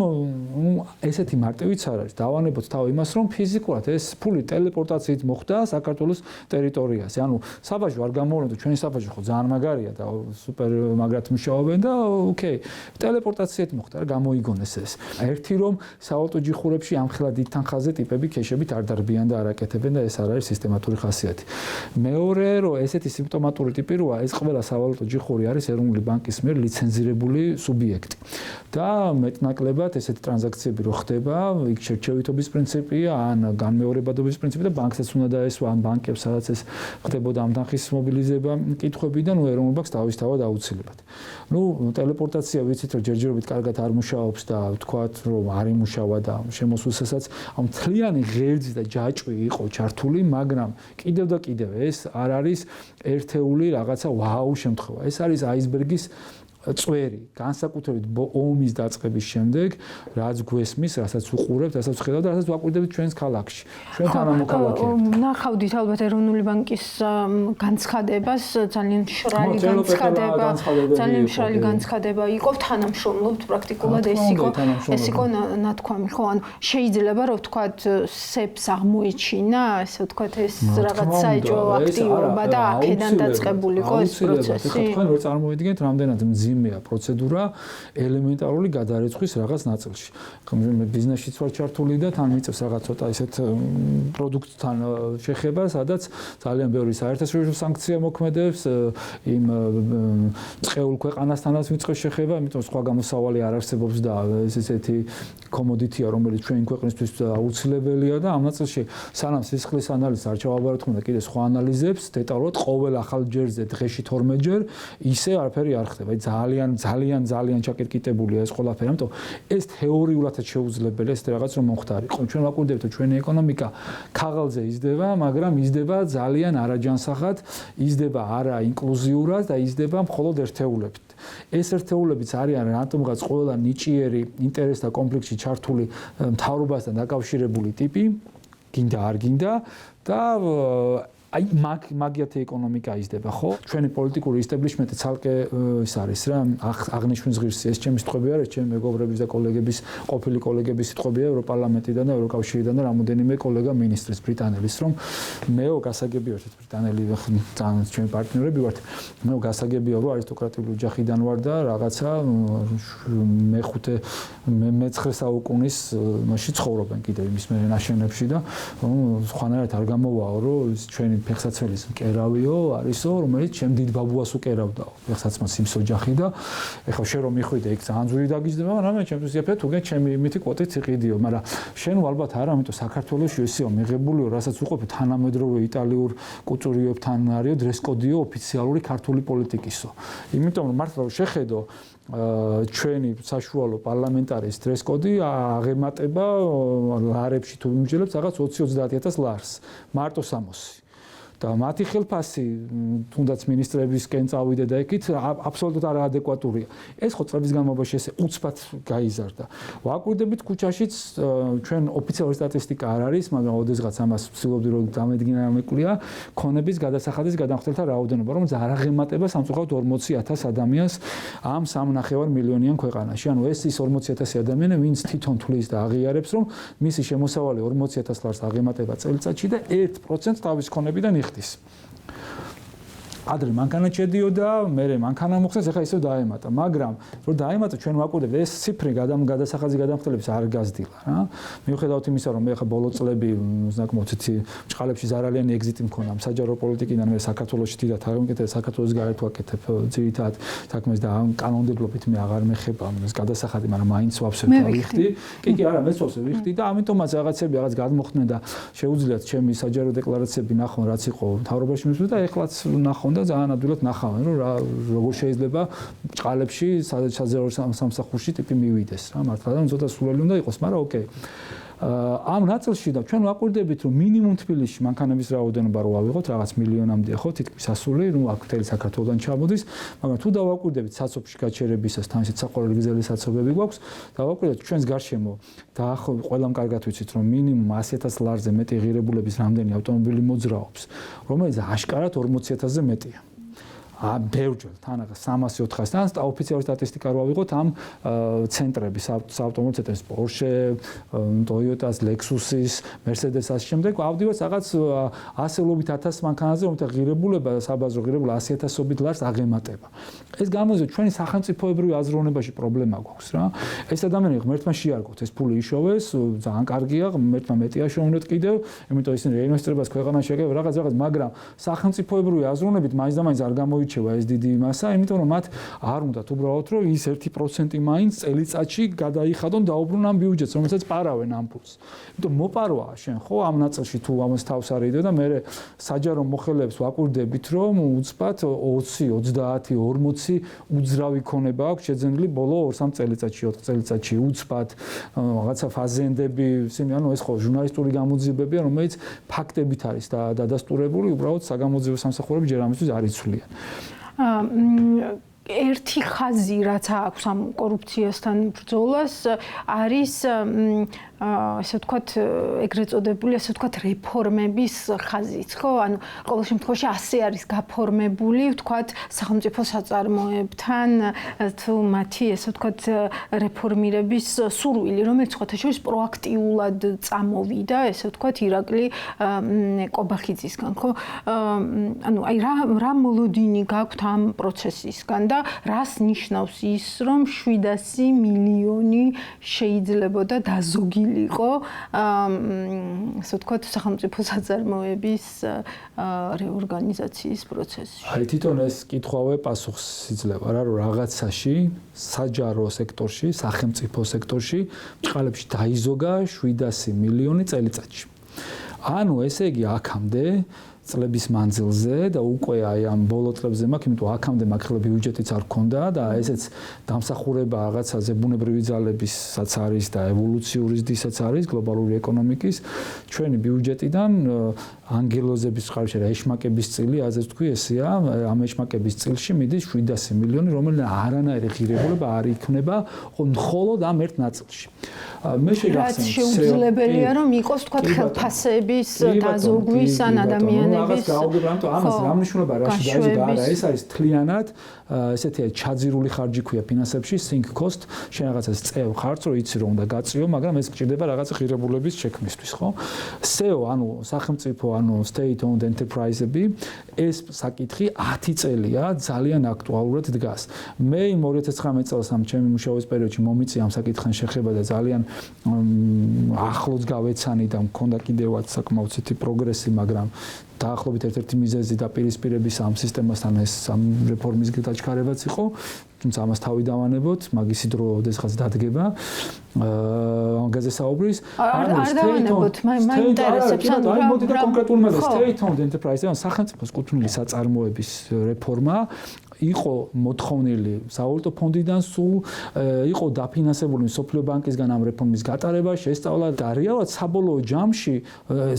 Speaker 2: ესეთი მარტივიც არ არის. დავანებოთ თავ იმას, რომ ფიზიკურად ეს ფული ტელეპორტაციით მოხდა საქართველოს ტერიტორიაზე. ანუ საბაჟო არ გამოვლენდა, ჩვენი საბაჟო ხო ძალიან მაგარია და სუპერ მაგრად მუშაობენ და ოკეი, ტელეპორტაციით მოხდა რა გამოიგონეს ეს. ერთი რომ საავტო ჯიხურებში ამხელა დიდ თანხაზე ტიპები ქეშებით არ დარბიან და არ აკეთებენ და ეს არ არის სისტემატური ხასიათი. მეორე რომ ესეთი სიმპტომატური ტიპი როა, ეს ყველა საავტო ჯიხური არის ეროვნული ბანკის მიერ ლიცენზირებული სუბიექტი. და მეტნაკლებად ესეთი ტრანზაქციები რო ხდება, იქ შერჩევითობის პრინციპია, ან განმეორებადობის პრინციპი და ბანკსაც უნდა დაესვა, ან ბანკებს სადაც ეს ხდებოდა ამ თანხის მობილიზება კითხვები და ეროვნულ ბანკს დავისთავად აუცილებლად. ტელეპორტაცია ვიცით რომ ჯერჯერობით კარგად არ მუშაობს და ვთქვათ რომ არ იმუშავა და შემოსვლისასაც ამ მთლიანი ღერძი და ჯაჭვი იყო ჩართული, მაგრამ კიდევ და კიდევ ეს არ არის ერთეული რაღაცა ვაუ შემთხვევა. ეს არის აისბერგის წვერი, განსაკუთრებით ომის დაწყების შემდეგ, რაც გვესმის, რასაც უყურებთ, რასაც ხედავთ და რასაც ვაკვირდებით ჩვენს ქალაქში, ჩვენთან ამოქალაქეებთან.
Speaker 1: ნახავდით ალბათ ეროვნული ბანკის განცხადებას, ძალიან მშრალი განცხადება იყო, თანამშრომლობთ პრაქტიკულად ეს იყო ნათქვამი, ხო, ანუ შეიძლება რომ ვთქვათ, სეფს აღმოეჩინა, ესე ვთქვათ, ეს რაღაც საეჭვო აქტივობა და აქედან დაწყებულიყო ეს პროცესი.
Speaker 2: თქვენ რო წარმოიდგინეთ, რამდენად მძიმეა პროცედურა ელემენტარული გადარეცხვის რაღაც ნაწილში. მე ბიზნესშიც ვარ ჩართული და თან მიწევს რაღაც ცოტა ისეთ პროდუქტთან შეხება, სადაც ძალიან ბევრი საერთაშორისო სანქცია მოქმედებს, იმ წყეულ ქვეყანასთანაც ვიწყებს შეხება, იმიტომ სხვა გამოსავალი არ არსებობს და ეს ესეთი კომოდიტია, რომელიც ჩვენი ქვეყნისთვის აუცილებელია და ამ ნაწილში სანამ სისხლის ანალიზს არ ჩავაბაროთ ხომ და კიდე სხვა ანალიზებს, დეტალურად ყოველ ახალ ჯერზე დღეში 12 ჯერ ისე არაფერი არ ხდება. ძალიან ჩაკეტკიტებულია ეს ყველაფერი, ამიტომ ეს თეორიულადაც შეუძლებელია ეს რაღაც რომ მომხდარიყო. ჩვენ ვაკვირდებით რომ ჩვენი ეკონომიკა ქაღალდზე იზრდება, მაგრამ იზრდება ძალიან არაჯანსაღად, იზრდება არა ინკლუზიურად და იზრდება მხოლოდ ერთეულებით. ეს ერთეულებიც არიან რატომღაც ყველა ნიჭიერი ინტერესთა კონფლიქტში ჩართული მთავრობასთან დაკავშირებული ტიპი, გინდა არ გინდა და აი მაგიათი ეკონომიკა იზრდება, ხო? ჩვენი პოლიტიკური ისტაბლიშმენტი ცალკე ის არის რა, აღნიშნვის ღირსი, ეს ჩემი სიტყვები არის, ჩემი მეგობრების და კოლეგების, ყოფილი კოლეგების სიტყვებია ევროპარლამენტიდან და ევროკავშირიდან და რამოდენიმე კოლეგა მინისტრის ბრიტანელის, რომ მეო გასაგებია ერთ ბრიტანელი ძალიან ჩვენი პარტნიორები ვართ. მეო გასაგებია რომ არისტოკრატიული ოჯახიდან ვარ და რაღაცა მე-9 საუკუნის მასში ცხოვრობენ კიდევ იმის ნაშენებში და სხვანაირად არ გამოვაო რომ ჩვენი ფეხსაცმელის მკერავიო არისო, რომელიც ჩემ დიდ ბაბუას უკერავდაო. ფეხსაცმლის იმის ოჯახი და ეხლა შენ რომ მიხვიდე იქ ძალიან ძვირი დაგიზდება, მაგრამ მე ჩემთვის იაფია თუ ჩემი იმითი კვოტით იყიდიო, მაგრამ შენ ალბათ არა, ამიტომ საქართველოში ესეო მიღებულიო, რასაც უყოფე თანამედროვე იტალიურ კულტურიებთან არისო დრესკოდიო ოფიციალური ქართული პოლიტიკისო. იმიტომ რომ მართლა შეხედო ჩვენი საშუალო პარლამენტარის დრესკოდი აღემატება ლარებში თუ მიმჯელებს რაღაც 20-30000 ლარს, მარტო 60. და მათი ხელფასი თუნდაც მინისტრებისკენ წავიდე და იქით აბსოლუტურად არაადეკვატურია. ეს ხო წლების განმავლობაში ესე უცბად გაიზარდა. ვაკვირდებით ქუჩაშიც ჩვენ ოფიციალური სტატისტიკა არ არის, მაგრამ ოდესღაც ამას ვცდილობდი რომ დამედგინა ამეკლია ქონების გადასახადის გადამხდელთა რაოდენობა, რომ ზარაღემატება სამწუხაროდ 40000 ადამიანს ამ 3.5 მილიონიან ქვეყანაში. ანუ ეს ის 40000 ადამიანი, ვინც თვითონ თვლის და აღიარებს, რომ მისი შემოსავალი 40000 ლარს აღემატება წელიწადში და 1% თავის ქონებიდან იხდის. ადრე მანქანა შედიოდა, მერე მანქანა მოხდეს, ეხლა ისევ დაემატა, მაგრამ რომ დაემატა ჩვენ ვაკვირდებით ეს ციფრი გადასახადის გადამხდელებს არ გაზრდილა რა. მიუხედავად იმისა, რომ მე ეხლა ბოლო წლები საკმაოდ ჭყალებში ზარალიანი ეგზიტი მქონდა საჯარო პოლიტიკიდან, მე საქართველოში დიდად არ ვიმკეთებ, საქართველოს გარეთ ვაკეთებ ძირითადად საქმეს და ამ კანონმდებლობით მე აღარ მეხება ეს გადასახადი, მაგრამ მაინც ვაფსებ ვიხდი. კი, არა, მეც ვაფსებ ვიხდი და ამიტომაც რაღაცები რაღაც გადმოხდნენ და შეუძლიათ ჩემი საჯარო დეკლარაციები ნახონ, რაც იყო მთავრობაში მისვლა და ეხლაც ნახონ და ძალიან ადვილად ნახავენ, რომ როგორ შეიძლება ჭყალებში საზერო სამსახურში ტიპი მივიდეს რა, მართლა და ცოტა სულელი უნდა იყოს, მაგრამ ოკეი. ამ ნაწილში და ჩვენ ვაკვირდებით, რომ მინიმუმ თბილისში მანქანების რაოდენობა რო ავიღოთ, რაღაც მილიონამდეა ხო, თითქმის ასული, ну, აქ მთელი საქართველოსთან ჩამოდის, მაგრამ თუ დავაკვირდებით საცობში გაჩერებისას თან ისეთ საყვარელი გზელი საცობები გვაქვს, დავაკვირდებით ჩვენს გარშემო დაახლოებით ყველამ კარგად ვიცით, რომ მინიმუმ 100000 ლარზე მეტი ღირებულების რამდენი ავტომობილი მოძრაობს, რომელიც აშკარად 40000-ზე მეტია. ბევრჯერ თანახა 300-400-დან ოფიციალური სტატისტიკა რო ავიღოთ ამ ცენტრების საავტომობილო ცენტრების Porsche, Toyota-ს, Lexus-ის, Mercedes-ას შემდეგ ავდივართ რაღაც ასეულობით 1000 მანქანაზე, რომელთა ღირებულება, საბაზრო ღირებულება 100,000-ობით ლარს აღემატება. ეს გამოდის ჩვენი სახელმწიფოებრივი აზროვნებაში პრობლემა გვაქვს რა. ეს ადამიანები ღმერთმა შეარგოთ, ეს ფული იშოვეს, ძალიან კარგია, ღმერთმა მეტია შეუნდათ კიდევ, იმიტომ ისინი რეინვესტრებას ქვეყანაში აკეთებენ რაღაც, მაგრამ სახელმწიფოებრივი აზროვნებით მაინც და მაინც არ გამოირჩევა ეს დიდი მასა, იმიტომ რომ მათ არ უნდათ უბრალოდ რომ ის 1% მაინც წელიწადში გადაიხადონ დაუბრუნონ ამ ბიუჯეტს, რომელსაც პარავენ ამ ფულს. იმიტომ მოპარვაა შენ ხო ამ ნაწილში თუ ამას თავს არიდო და მე საჯარო მოხელეებს ვაკვირდებით რომ უცბად 20, 30, 40 უძრავი ქონება აქვს შეძენილი ბოლო 2-3 წელიწადში, 4 წელიწადში უცბად რაღაცა ფაზენდები, ანუ ეს ხო ჟურნალისტური გამოძიებებია, რომელიც ფაქტებით არის დადასტურებული, უბრალოდ საგამოძიებო სამსახურები ჯერ ამისთვის არ იცვლიან.
Speaker 1: ერთი ხაზი რაც აქვს ამ კორუფციასთან ბრძოლას არის ესე ვთქვათ ეგრეთ წოდებული ასე ვთქვათ რეფორმების ხაზიც ხო ანუ ყოველ შემთხვევაში ასე არის გაფორმებული ვთქვათ სახელმწიფო საწარმოებთან თუ მათი ესე ვთქვათ რეფორმირების სურვილი რომელიც სხვათა შორის პროაქტიულად წამოვიდა ესე ვთქვათ ირაკლი კობახიძისგან ხო ანუ აი რა მოლოდინი გაქვთ ამ პროცესისგან და რას ნიშნავს ის რომ 700 მილიონი შეიძლებოდა დაზოგი იყო ასე ვთქვათ სახელმწიფო საწარმოების რეორგანიზაციის პროცესში.
Speaker 2: აი თვითონ ეს კითხვავე პასუხს იძლევა რა რომ რაღაცაში საჯარო სექტორში, სახელმწიფო სექტორში ბრწყალებში დაიზოგა 700 მილიონი წელიწადში. ანუ ესე იგი აქამდე წლების მანძილზე და უკვე აი ამ ბოლო წლებზე მაქვს, იმიტომ აქამდე მაგხილე ბიუჯეტიც არ ქონდა და ესეც დამსახურება რაღაცაზე ბუნებრივი ძალებისაც არის და ევოლუციური ზრდისაც არის გლობალური ეკონომიკის ჩვენი ბიუჯეტიდან ანგელოზების ხარჯი რა ეშმაკების წილი, ასე ვთქვი, ესეა, ამ ეშმაკების წილში მიდის 700 მილიონი, რომელიც არანაირი ღირებულება არ იქნება მხოლოდ ამ ერთ ნაწილში. მე შეგახსენებ,
Speaker 1: შეუძლებელია რომ იყოს თქვათ ხელფასების დაზოგვის ან ადამიანების
Speaker 2: ამას რა მნიშვნელობა რაში დაიზოგა არა ეს არის თლიანად ესეთი ჩაძირული ხარჯი ქვია ფინანსებში sink cost შენ რაღაცას წევ ხარჯს რომ იცი რომ უნდა გაწიო მაგრამ ეს გჭირდება რაღაც ღირებულების შექმნისთვის ხო SEO ანუ სახელმწიფო ანუ state owned enterprise-ები ეს საკითხი 10 წელია ძალიან აქტუალურად დგას მე 2019 წელს ამ ჩემი მუშაობის პერიოდში მომიწია ამ საკითხთან შეხება და ძალიან ახლოს გავეცანი და მქონდა კიდევაც საკმაოდ ცეთი პროგრესი მაგრამ დაახლოებით ერთ-ერთი მიზეზი და პირისპირების ამ სისტემასთან ეს ამ რეფორმის გაჩქარებაც იყო თუმცა ამას თავი დავანებოთ მაგისი დრო ოდესღაც დადგება ამაზე საუბრის
Speaker 1: არ დავანებოთ მაინტერესებს
Speaker 2: აი მოდი და კონკრეტულ მაგას state owned enterprise ან სახელმწიფოს კუთვნილი საწარმოების რეფორმა იყო მოთხოვნილი სავალუტო ფონდიდან სულ იყო დაფინანსებული სოფლიო ბანკისგან ამ რეფორმის გატარება შესწავლა და რეალურად საბოლოო ჯამში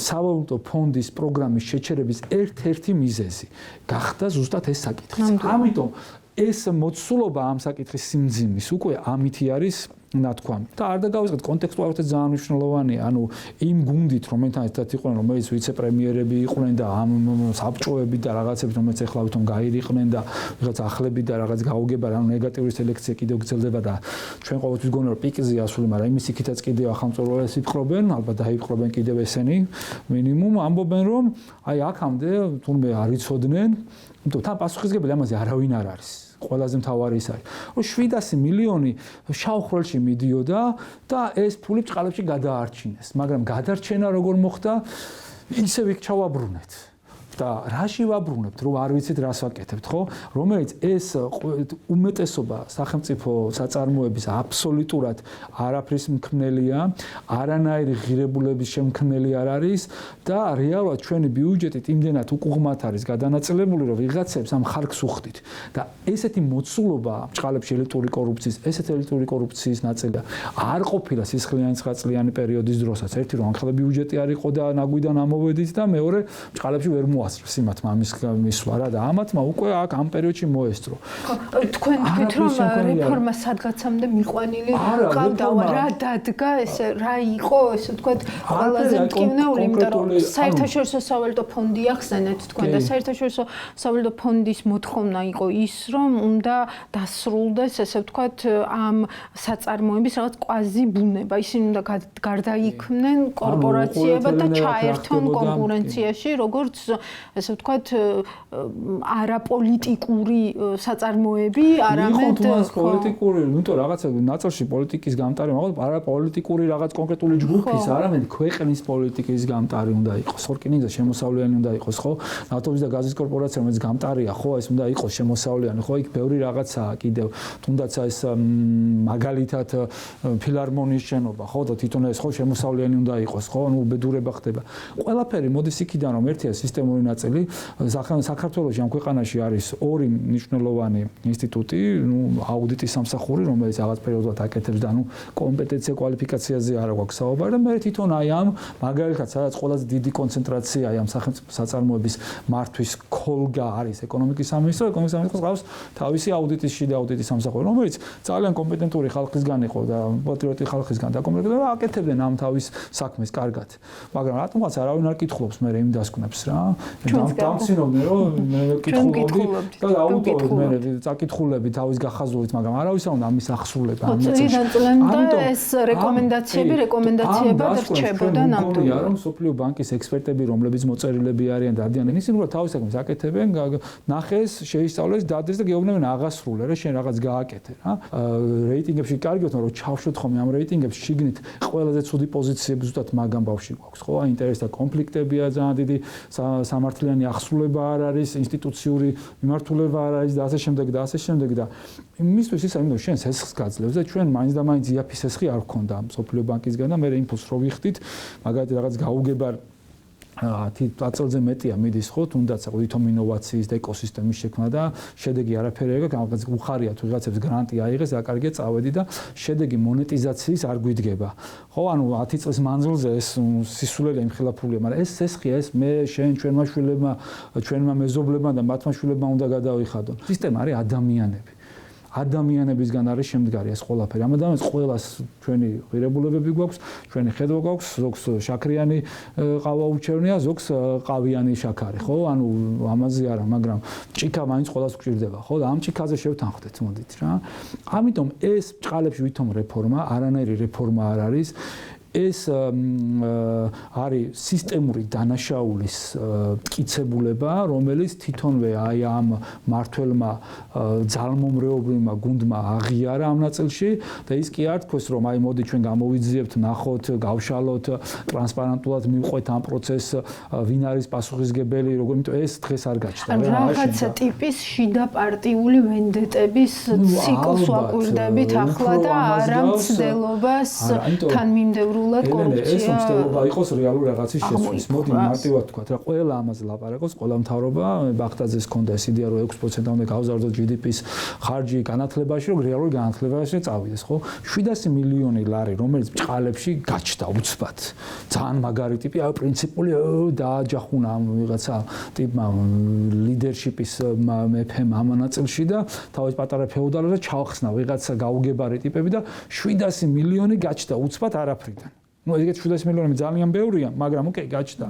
Speaker 2: სავალუტო ფონდის პროგრამის შეჩერების ერთ-ერთი მიზეზი გახდა ზუსტად ეს საკითხი. ამიტომ ეს მოცულობა ამ საკითხის სიმძიმის უკვე ამითი არის ნათქვამი. და არ დაგავიწყეთ კონტექსტუალურად ძალიან მნიშვნელოვანია. ანუ იმ გუნდით რომელთან ერთად იყვნენ რომელიც ვიცე-პრემიერები იყვნენ და ამ საბჭოები და რაღაცები რომელიც ახლა ვითომ გაირიყვნენ და რაღაც ახლები და რაღაც გაუგება რა ნეგატიური სელექცია კიდევ გრძელდება და ჩვენ ყოველთვის გონია რომ პიკზე ასული, მაგრამ იმის იქითაც კიდევ ახალმწიფოებს იფხრობენ, ალბათ დაიფხრობენ კიდევ ესენი მინიმუმ ამბობენ რომ აი აქამდე თურმე არ იცოდნენ, იმიტომ თან პასუხისგებელი ამაზე არავინ არ არის. ყველაზე მთავარი ის არის, რომ 700 მილიონი შავხრელში მიდიოდა და ეს ფული ბრწყალებში გადაარჩინეს, მაგრამ გადარჩენა როგორ მოხდა, ისევ იქ ჩავაბრუნეთ. და რაში ვაბრუნებთ, რომ არ ვიცით რას ვაკეთებთ, ხო? რომელიც ეს უმეტესობა სახელმწიფო საწარმოების აბსოლუტურად არაფრის მქმნელია, არანაირი ღირებულების შემქმნელი არ არის და რეალურად ჩვენი ბიუჯეტით იმდენად უკუღმათ არის გადანაწილებული, რომ ვიღაცებს ამ ხარკს უხდით. და ესეთი მოცულობა ბრწყალებში ელექტრული კორუფციის, ესეთი ელექტრული კორუფციის ნაწილია. არ ყოფილა სისხლიანი 9 წლიანი პერიოდის დროსაც. ერთი რომ ამხელა ბიუჯეტი არ იყო და ნაგვიდან ამოვედით და მეორე ბრწყალებში ვერ მოახდინეთ. მოასწრეს იმათ მამის მისვლა რა და ამათმა უკვე აქ ამ პერიოდში მოესწრო.
Speaker 1: თქვენ თქვით რომ რეფორმა სადღაცამდე მიყვანილი ყავდა, რა დადგა ესე რა იყო ესე ვთქვათ ყველაზე მტკივნეული, იმიტომ რომ საერთაშორისო სავალუტო ფონდი ახსენეთ თქვენ და საერთაშორისო სავალუტო ფონდის მოთხოვნა იყო ის რომ უნდა დასრულდეს ესე ვთქვათ ამ საწარმოების რაღაც კვაზი ბუნება, ისინი უნდა გარდაიქმნენ კორპორაციებად და ჩაერთონ კონკურენციაში, როგორც ესე ვთქვათ არაპოლიტიკური საწარმოები, არამედ
Speaker 2: პოლიტიკური, იმიტომ რაღაცა ნაწილში პოლიტიკის გამტარი, მაგრამ არაპოლიტიკური რაღაც კონკრეტული ჯგუფის, არამედ ქვეყნის პოლიტიკის გამტარი უნდა იყოს. ხორკინიგზა შემოსავლიანი უნდა იყოს, ხო? ნავთობის და გაზის კორპორაცია რომელიც გამტარია, ხო, ეს უნდა იყოს შემოსავლიანი, ხო? იქ ბევრი რაღაცაა კიდევ, თუნდაც ეს მაგალითად ფილარმონიის შენობა, ხო, და თვითონ ეს ხო შემოსავლიანი უნდა იყოს, ხო? ნუ უბედურება ხდება. ყველაფერი მოდის იქიდან, რომ ერთია სისტემური ნაწილი, საქართველოში ამ ქვეყანაში არის ორი მნიშვნელოვანი ინსტიტუტი, ნუ აუდიტის სამსახური, რომელიც რაღაც პერიოდულად აკეთებს და ნუ კომპეტენცია კვალიფიკაციაზე არ აქვს საუბარი და მე თვითონ აი ამ მაგალითად სადაც ყველაზე დიდი კონცენტრაცია აი ამ სახელმწიფო საწარმოების მართვის ქოლგა არის ეკონომიკის სამინისტრო, ეკონომიკის სამინისტროს ყავს თავისი აუდიტის შიდა აუდიტის სამსახური, რომელიც ძალიან კომპეტენტური ხალხისგან იყო და პატრიოტი ხალხისგან დაკომპლექტდა და აკეთებდნენ ამ თავის საქმეს კარგად. მაგრამ რატომღაც არავინ არ კითხულობს მე იმ დასკვნებს რა. დამცინოვდნენ რომ მე კითხულობდი და აუტოვებ მე წაკითხულები თავის გახაზულით, მაგრამ არავის არ უნდა ამის ახსულება ამ წელს.
Speaker 1: ამიტომ ეს რეკომენდაციებად რჩებოდა ნამდვილად.
Speaker 2: რომ სოფლიო ბანკის ექსპერტები, რომლებიც მოწერილები არიან და არიან, ისინი უბრალოდ თავის საქმეს აკეთებენ, ნახეს, შეისწავლეს, დადეს და გეუბნებენ აღასრულე რა, შენ რაღაც გააკეთე რა. რეიტინგებში კარგი ვთქვა რომ ჩავშვეთ ხომ ამ რეიტინგებში შიგნით ყველაზე ცუდი პოზიციები ზუსტად მაგამ ბავშვი გვაქვს, ხო? აი ინტერესთა კონფლიქტებია ძალიან დიდი, სამართლიანი ახსულება არ არის, ინსტიტუციური მიმართულება არ არის და ასე შემდეგ და ასე შემდეგ და იმისთვის ისა იმიტომ შენ სესხს გაძლევს და ჩვენ მაინც და მაინც იაფი სესხი არ გქონდა სოფლიო ბანკისგან და მე იმპულს რო ვიხდით მაგალითად რაღაც გაუგებარ 10 წელზე მეტია მიდის ხო თუნდაც ვითომ ინოვაციის და ეკოსისტემის შექმნა და შედეგი არაფერი არ აქვს რაღაც უხარია თუ ვიღაცებს გრანტი აიღეს აკარგე წავედი და შედეგი მონეტიზაციის არ გვიდგება ხო ანუ 10 წლის მანძილზე ეს სისულელე იმხილაფულია მაგრამ ეს სესხია ეს მე შენ ჩვენმა შვილებმა ჩვენმა მეზობლებმა და მათმა შვილებმა უნდა გადავიხადონ სისტემა არის ადამიანები ადამიანებისგან არის შემდგარი ეს ყველაფერი. ამიტომაც ყველას ჩვენი ღირებულებები გვაქვს, ჩვენი ხედვა გვაქვს, ზოგს შაქრიანი ყავა უჩევნია, ზოგს ყავიანი შაქარი, ხო? ანუ ამაზე არა, მაგრამ ჭიქა მაინც ყველას გვჭირდება, ხო? და ამ ჭიქაზე შევთანხმდეთ, მოდით რა. ამიტომ ეს ბჭყალებში ვითომ რეფორმა, არანაირი რეფორმა არ არის. ეს არის სისტემური დანაშაულის მტკიცებულება, რომელიც თვითონვე აი ამ მართველმა ძალმომრეობრივმა გუნდმა აღიარა ამ ნაწილში და ის კი არ თქვეს რომ აი მოდი ჩვენ გამოვიძიებთ, ნახოთ, გავშალოთ, ტრანსპარენტულად მივყვეთ ამ პროცესს, ვინ არის პასუხისგებელი, როგორ იმიტომ ეს დღეს არ გაჩნდა.
Speaker 1: რაღაცა ტიპის შიდა პარტიული ვენდეტების ციკლს ვაკვირდებით ახლა და არა მცდელობას თანმიმდევრულ
Speaker 2: ეს მცდელობა იყოს რეალური რაღაცის შესვლის. მოდი მარტივად ვთქვათ რა, ყველა ამაზე ლაპარაკობს, ყველა მთავრობა, ბახტაძეს ჰქონდა ეს იდეა რომ 6%-ამდე გავზარდოთ GDP-ს ხარჯი განათლებაში, რომ რეალური განათლებაში წავიდეს, ხო? 700 მილიონი ლარი, რომელიც ბჭყალებში გაჩნდა უცბად. ძალიან მაგარი ტიპი, აი პრინციპული დააჯახუნა ამ ვიღაცა ტიპმა ლიდერშიპის მეფემ ამ ნაწილში და თავის პატარა ფეოდალებს ჩაახსნა ვიღაცა გაუგებარი ტიპები და 700 მილიონი გაჩნდა უცბად არაფრიდან. ну ეგეთ 700 მილიონი ძალიან ბევრია, მაგრამ ოკეი, გაჩნდა.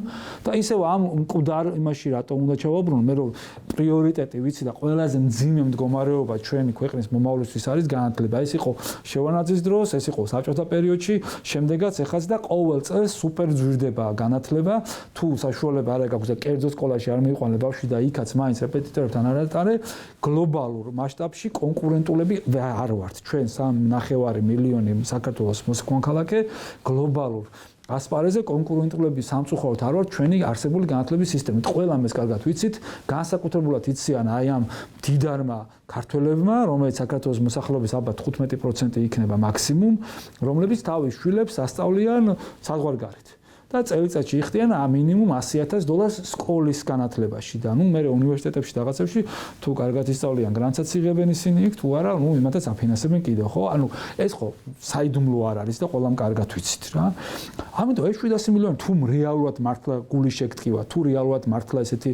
Speaker 2: და ისევ ამ მკვდარ იმაში რატომ უნდა ჩავაბრუნო, მე რომ პრიორიტეტი ვიცი და ყველაზე მძიმე მდგომარეობა ჩვენი ქვეყნის მომავლისთვის არის განათლება. ეს იყო შევანაძის დროს, ეს იყო საბჭოთა პერიოდში, შემდეგაც ეხაც და ყოველ წელს სუპერ ძვირდება განათლება, თუ საშუალება არ აქვს და კერძო სკოლაში არ მიიყვანე ბავშვი და იქაც მაინც რეპეტიტორებთან არ ატარე, გლობალურ მასშტაბში კონკურენტულები არ ვართ. ჩვენ 3.5 მილიონი საქართველოს მოსქონქალაქე გლობალურ ასპარეზზე კონკურენტულები სამწუხაროდ არ ვართ ჩვენი არსებული განათლების სისტემით. ყველა მეს კარგად ვიცით, განსაკუთრებულად იციან აი ამ დიდარმა ქართველებმა, რომელიც საქართველოს მოსახლეობის ალბათ 15% იქნება მაქსიმუმ, რომლებიც თავის შვილებს ასწავლიან საზღვარგარეთ. და წელიწადში იხდიან მინიმუმ $100,000 სკოლის განათლებაში და მე უნივერსიტეტებში რაღაცებში თუ კარგად ისწავლიან გრანტსაც იღებენ ისინი იქ თუ არა იმათაც აფინანსებენ კიდევ ხო ეს ხო საიდუმლო არ არის და ყველამ კარგად ვიცით რა ამიტომ ეს 700 მილიონი თუ რეალურად მართლა გული შეგტყივა თუ რეალურად მართლა ესეთი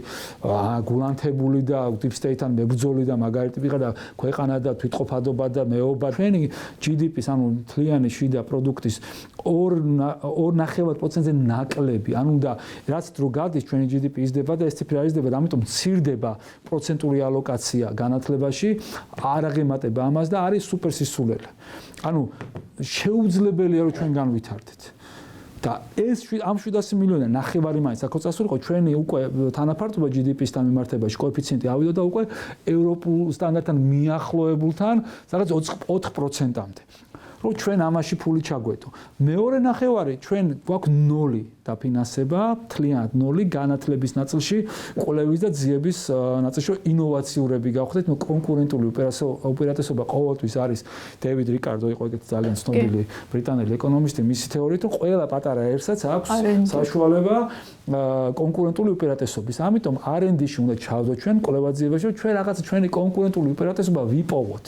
Speaker 2: გულანთებული და deep state-თან მებრძოლი და მაგარი ტიპი და ქვეყანა და თვითყოფადობა და მეობა ჩვენი GDP-ს მთლიანი შიდა პროდუქტის 2.5%-ზე ნაკლები და რაც დრო გადის ჩვენი GDP იზრდება და ეს ციფრი არ იზრდება და ამიტომ მცირდება პროცენტული ალოკაცია განათლებაში არ აღემატება ამას და არის სუპერ სისულელე შეუძლებელია რომ ჩვენ განვითარდეთ და ეს ამ 700 მილიონი ნახევარი მაინც აქ წასულიყო ჩვენი უკვე თანაფარდობა GDP-სთან მიმართებაში კოეფიციენტი ავიდა და უკვე ევროპულ სტანდარტთან მიახლოებულთან სადაც 4%-მდე რომ ჩვენ ამაში ფული ჩაგვეტო. მეორე ნახევარი ჩვენ გვაქვს 0 დაფინანსება, თლიანად 0 განათლების ნაწილში, კვლევის და ძიების ნაწილში ინოვაციურები გავხდეთ, კონკურენტული უპირატესობა ყოველთვის არის დევიდ რიკარდო იყო ეგეთი ძალიან ცნობილი ბრიტანელი ეკონომისტი, მისი თეორიით რომ ყველა პატარა ერსაც აქვს საშუალება კონკურენტული უპირატესობის. ამიტომ R&D-ში უნდა ჩავდოთ ჩვენ კვლევაძიებაში, რომ ჩვენ რაღაცა ჩვენი კონკურენტული უპირატესობა ვიპოვოთ.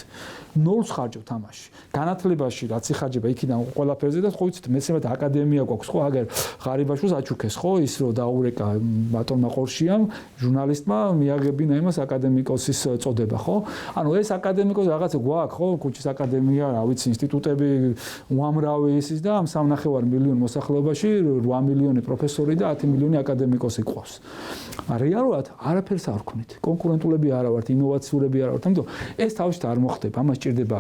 Speaker 2: 0-ს ხარჯავთ ამაში. განათლებაში რაც იხარჯება იქიდან ყველაფერზე და ხო ვიცით მეცნიერებათა აკადემია გვაქვს ხო აგერ ღარიბაშვილს აჩუქეს ხო ის რომ დაურეკა ბატონმა ყორშიამ ჟურნალისტმა მიაღებინა იმას აკადემიკოსის წოდება ხო ანუ ეს აკადემიკოსი რაღაცა გვაქვს ხო ქუჩის აკადემია რა ვიცი ინსტიტუტები უამრავი ისის და ამ 3.5 მილიონ მოსახლეობაში 8 მილიონი პროფესორი და 10 მილიონი აკადემიკოსი ყავს რეალურად არაფერს არ ვქნით კონკურენტულები არა ვართ ინოვაციურები არა ვართ ამიტომ ეს თავშით არ მოხდება ამას ჭირდება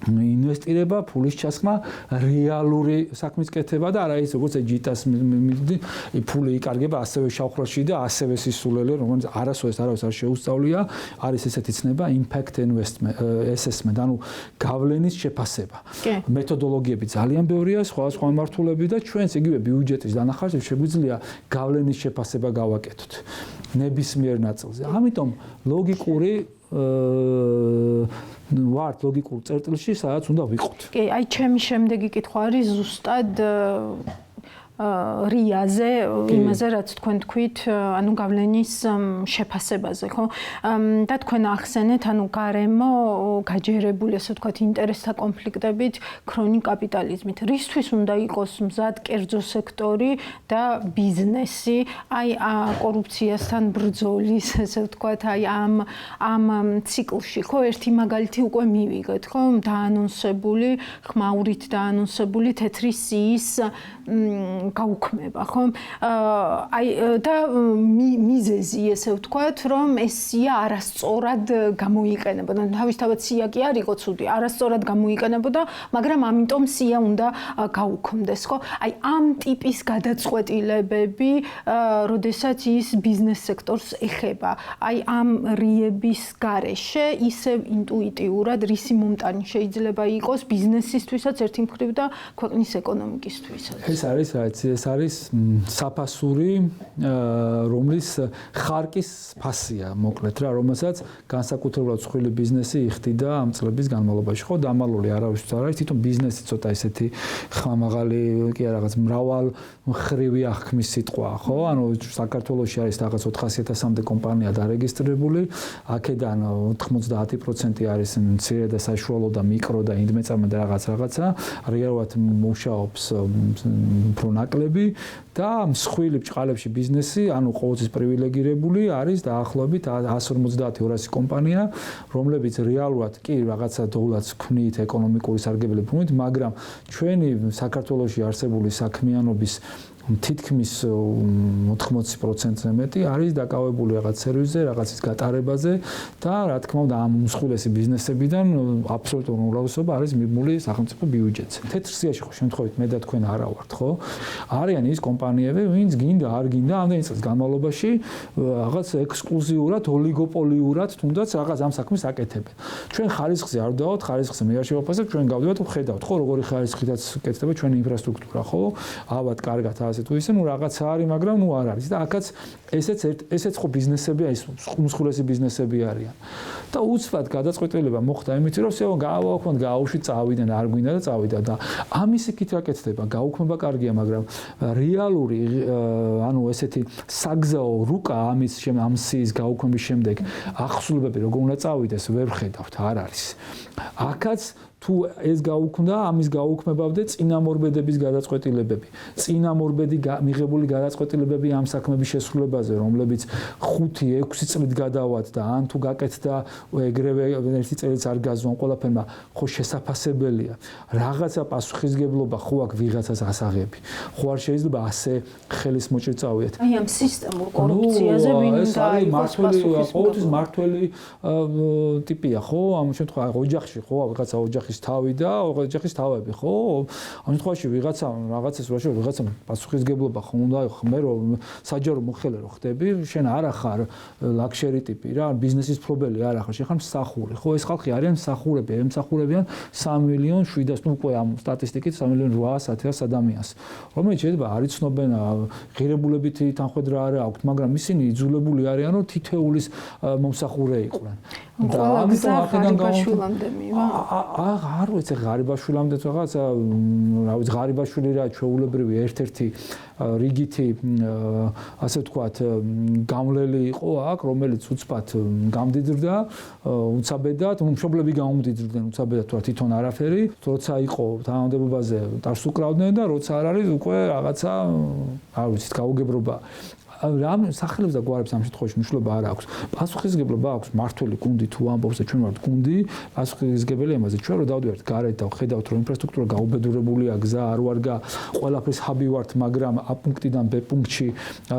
Speaker 2: ინვესტირება, ფულის ჩასხმა, რეალური საქმის კეთება და არა ის როგორც ჯიტას ფული იკარგება ასევე შავხრაში და ასევე სისულელე, რომელიც არასოდეს არავის არ შეუსწავლია, არის ესეთი ცნება impact assessment, ანუ გავლენის შეფასება. მეთოდოლოგიები ძალიან ბევრია, სხვადასხვა მიმართულებით და ჩვენც იგივე ბიუჯეტის დანახარჯებით შეგვიძლია გავლენის შეფასება გავაკეთოთ ნებისმიერ ნაწილზე. ამიტომ ლოგიკური ვართ ლოგიკურ წერტილში, სადაც უნდა ვიყოთ.
Speaker 1: კი, აი ჩემი შემდეგი კითხვა არის ზუსტად რიაზე, იმაზე რაც თქვენ თქვით, ანუ გავლენის შეფასებაზე, ხო? და თქვენ ახსენეთ, ანუ გარემო გაჯერებული, ასე ვთქვათ, ინტერესთა კონფლიქტებით, ქრონიკ კაპიტალიზმით. რისთვის უნდა იყოს მზად კერძო სექტორი და ბიზნესი, აი კორუფციასთან ბრძოლის, ასე ვთქვათ, აი ამ ციკლში, ხო? ერთი მაგალითი უკვე მივიღეთ, ხო? დაანონსებული, ხმაურით დაანონსებული თეთრი სიის გაუქმება, ხო? აი და მიზეზი ესე ვთქვათ, რომ ეს სია არასწორად გამოიყენებოდა. თავისთავად სია კი არ იყო ცუდი, არასწორად გამოიყენებოდა, მაგრამ ამიტომ სია უნდა გაუქმდეს, ხო? აი ამ ტიპის გადაწყვეტილებები, როდესაც ის ბიზნეს სექტორს ეხება, აი ამ რეების გარეშე ისევ ინტუიტიურად რისი მომტანი შეიძლება იყოს ბიზნესისთვისაც ერთი მხრივ და ქვეყნის ეკონომიკისთვისაც.
Speaker 2: ეს არის საფასური, რომლის ხარკის ფასია, მოკლედ რა, რომელსაც განსაკუთრებულად მსხვილი ბიზნესი იხდიდა ამ წლების განმავლობაში. ხო, დამალული არავისთვის არ არის, თვითონ ბიზნესი ცოტა ესეთი ხმამაღალი, კი არა, რაღაც მრავალ ხრივი აღქმის სიტყვაა, ხო? ანუ საქართველოში არის რაღაც 400,000-მდე კომპანია დარეგისტრირებული, აქედან 90% არის მცირე და საშუალო და მიკრო და ინდმეწამე და რაღაცა, რეალურად მუშაობს უფრო ნაკლები და მსხვილი ბჭყალებში ბიზნესი, ანუ ყოველთვის პრივილეგირებული არის დაახლოებით 150-200 კომპანია, რომლებიც რეალურად კი რაღაცა დოვლაც ქმნით ეკონომიკური სარგებლობებით, მაგრამ ჩვენი საქართველოში არსებული საქმიანობის თითქმის 80%-ზე მეტი არის დაკავებული რაღაც სერვისზე, რაღაცის გატარებაზე და რა თქმა უნდა ამ მსხვილესი ბიზნესებიდან აბსოლუტური უმრავლესობა არის მიბმული სახელმწიფო ბიუჯეტზე. თეთრ სიაში ხო შემთხვევით მე და თქვენ არა ვართ, ხო? არიან ის კომპანიები, ვინც გინდა, არ გინდა, ამდენი წლის განმავლობაში რაღაც ექსკლუზიურად, ოლიგოპოლიურად თუნდაც რაღაც ამ საქმეს აკეთებენ. ჩვენ ხარისხზე არ დავთ, ხარისხზე მე არ შევაფასებ, ჩვენ გავდივართ, ხედავთ, ხო, როგორი ხარისხითაც კეთდება ჩვენი ინფრასტრუქტურა, ხო? ალბათ კარგად ასე თუ ისე, რაღაცა არის, მაგრამ არ არის და აქაც ესეც ხო ბიზნესებია, ის უმსხვილესი ბიზნესები არიან. და უცბად გადაწყვეტილება მოხდა იმით, რომ всё გავაუქმოთ, გააუში წავიდნენ, არ გვინდა და წავიდა და ამის იქით რა კეთდება, გაუქმება კარგია, მაგრამ რეალური ანუ ესეთი საგზაო რუკა ამ სიის გაუქმების შემდეგ ახსულებები როგორ უნდა წავიდეს, ვერ ხედავთ, არ არის. აქაც თუ ეს გაუქმდა, ამის გაუქმებამდე წინამორბედების გადაწყვეტილებები. წინამორბედი მიღებული გადაწყვეტილებები ამ საქმების შესრულებაზე, რომლებიც 5-6 წლით გადავად და ან თუ გაკეთდა ეგრევე ერთი წელიც არ გაზვან ყველაფერმა, ხო შესაძლებელია. რაღაცა პასუხისგებლობა ხო აქვს ვიღაცას ასაღები. ხო არ შეიძლება ასე ხელის მოჭრით წავიდეთ.
Speaker 1: აი ამ სისტემურ კორუფციაზე ვინ უნდა იყოს
Speaker 2: ყოველთვის მართველი ტიპია, ხო? ამ შემთხვევაში ოჯახში ხო ვიღაცა ოჯახის თავი და ოჯახის თავები, ხო? ამ შემთხვევაში რაღაცას ვიღაცა პასუხისგებლობა ხო უნდა იყოს, მე რომ საჯარო მოხელე რო ხდები, შენ არ ახარ ლაქშერი ტიპი რა, ბიზნესის მფლობელი არ ახარ, შენ ხარ მსახური, ხო? ეს ხალხი არიან მსახურები, ემსახურებიან 3,700,000, ნუ უკვე ამ სტატისტიკით 3,800,000 ადამიანს, რომელიც შეიძლება არ იცნობენ, ღირებულებითი თანხმედრა არ აქვთ, მაგრამ ისინი იძულებული არიან, რომ თითეულის მომსახურე იყვნენ.
Speaker 1: და ამიტომ ღარიბაშვილამდე მივა.
Speaker 2: არ ვიცი ღარიბაშვილამდე რაღაცა, რა ვიცი ღარიბაშვილი რა ჩვეულებრივი ერთ-ერთი რიგითი ასე ვთქვათ გამლელი იყო აქ, რომელიც უცბად გამდიდრდა, უცაბედად, მშობლები გამომდიდრდნენ უცაბედად, თუ თვითონ არაფერი, როცა იყო თანამდებობაზე ტარს უკრავდნენ და როცა არ არის უკვე რაღაცა, არ ვიცი, გაუგებრობა. რამ სახელებს და გვარებს ამ შემთხვევაში მნიშვნელობა არ აქვს. პასუხისგებლობა აქვს მართველი გუნდი თუ ამბობს და ჩვენ ვართ გუნდი, პასუხისგებელი იმაზე ჩვენ რომ დავდივართ გარეთ და ხედავთ რომ ინფრასტრუქტურა გაუბედურებულია, გზა არ ვარგა, ყველაფრის ჰაბი ვართ, მაგრამ A პუნქტიდან B პუნქტში,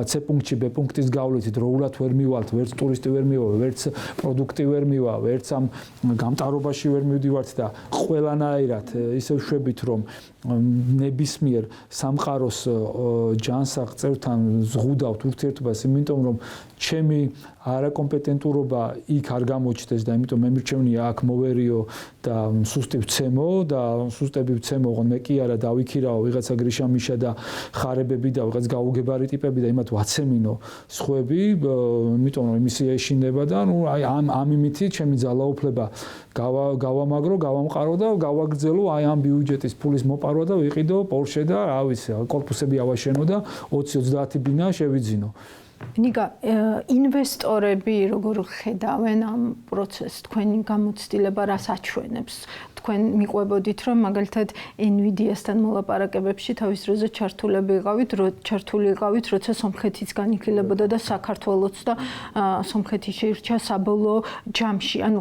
Speaker 2: C პუნქტში B პუნქტის გავლით დროულად ვერ მივალთ, ვერც ტურისტი ვერ მივა, ვერც პროდუქტი ვერ მივა, ვერც ამ გამტარობაში ვერ მივდივართ და ყველანაირად ისევ შვებით რომ ნებისმიერ სამყაროს ჯანსაღ წევთან ზღუდავთ ურთიერთობას, იმიტომ რომ ჩემი არაკომპეტენტურობა იქ არ გამოჩნდეს და იმიტომ მე მირჩევნია აქ მოვერიო და სუსტი ვცემო და სუსტები ვცემო, ოღონდ მე კი არა დავიქირაო ვიღაცა გრიშამიშა და ხარებები და ვიღაც გაუგებარი ტიპები და იმათ ვაცემინო სხვები, იმიტომ რომ იმისი ეშინება და ნუ აი ამ იმითი ჩემი ძალაუფლება გავამაგრო, გავამყარო და გავაგრძელო აი ამ ბიუჯეტის ფულის მოპარვა და ვიყიდო Porsche და რა ვიცი, კორპუსები ავაშენო და 20-30 ბინა შევიძინო.
Speaker 1: ნიკა, ინვესტორები როგორ ხედავენ ამ პროცესს, თქვენი გამოცდილება რას აჩვენებს? თქვენ მიყვებოდით, რომ მაგალითად NVIDIA-სთან მოლაპარაკებებში თავის დროზე ჩართული იყავით, როცა სომხეთიც განიხილებოდა და საქართველოც და სომხეთი შეირჩა საბოლოო ჯამში. ანუ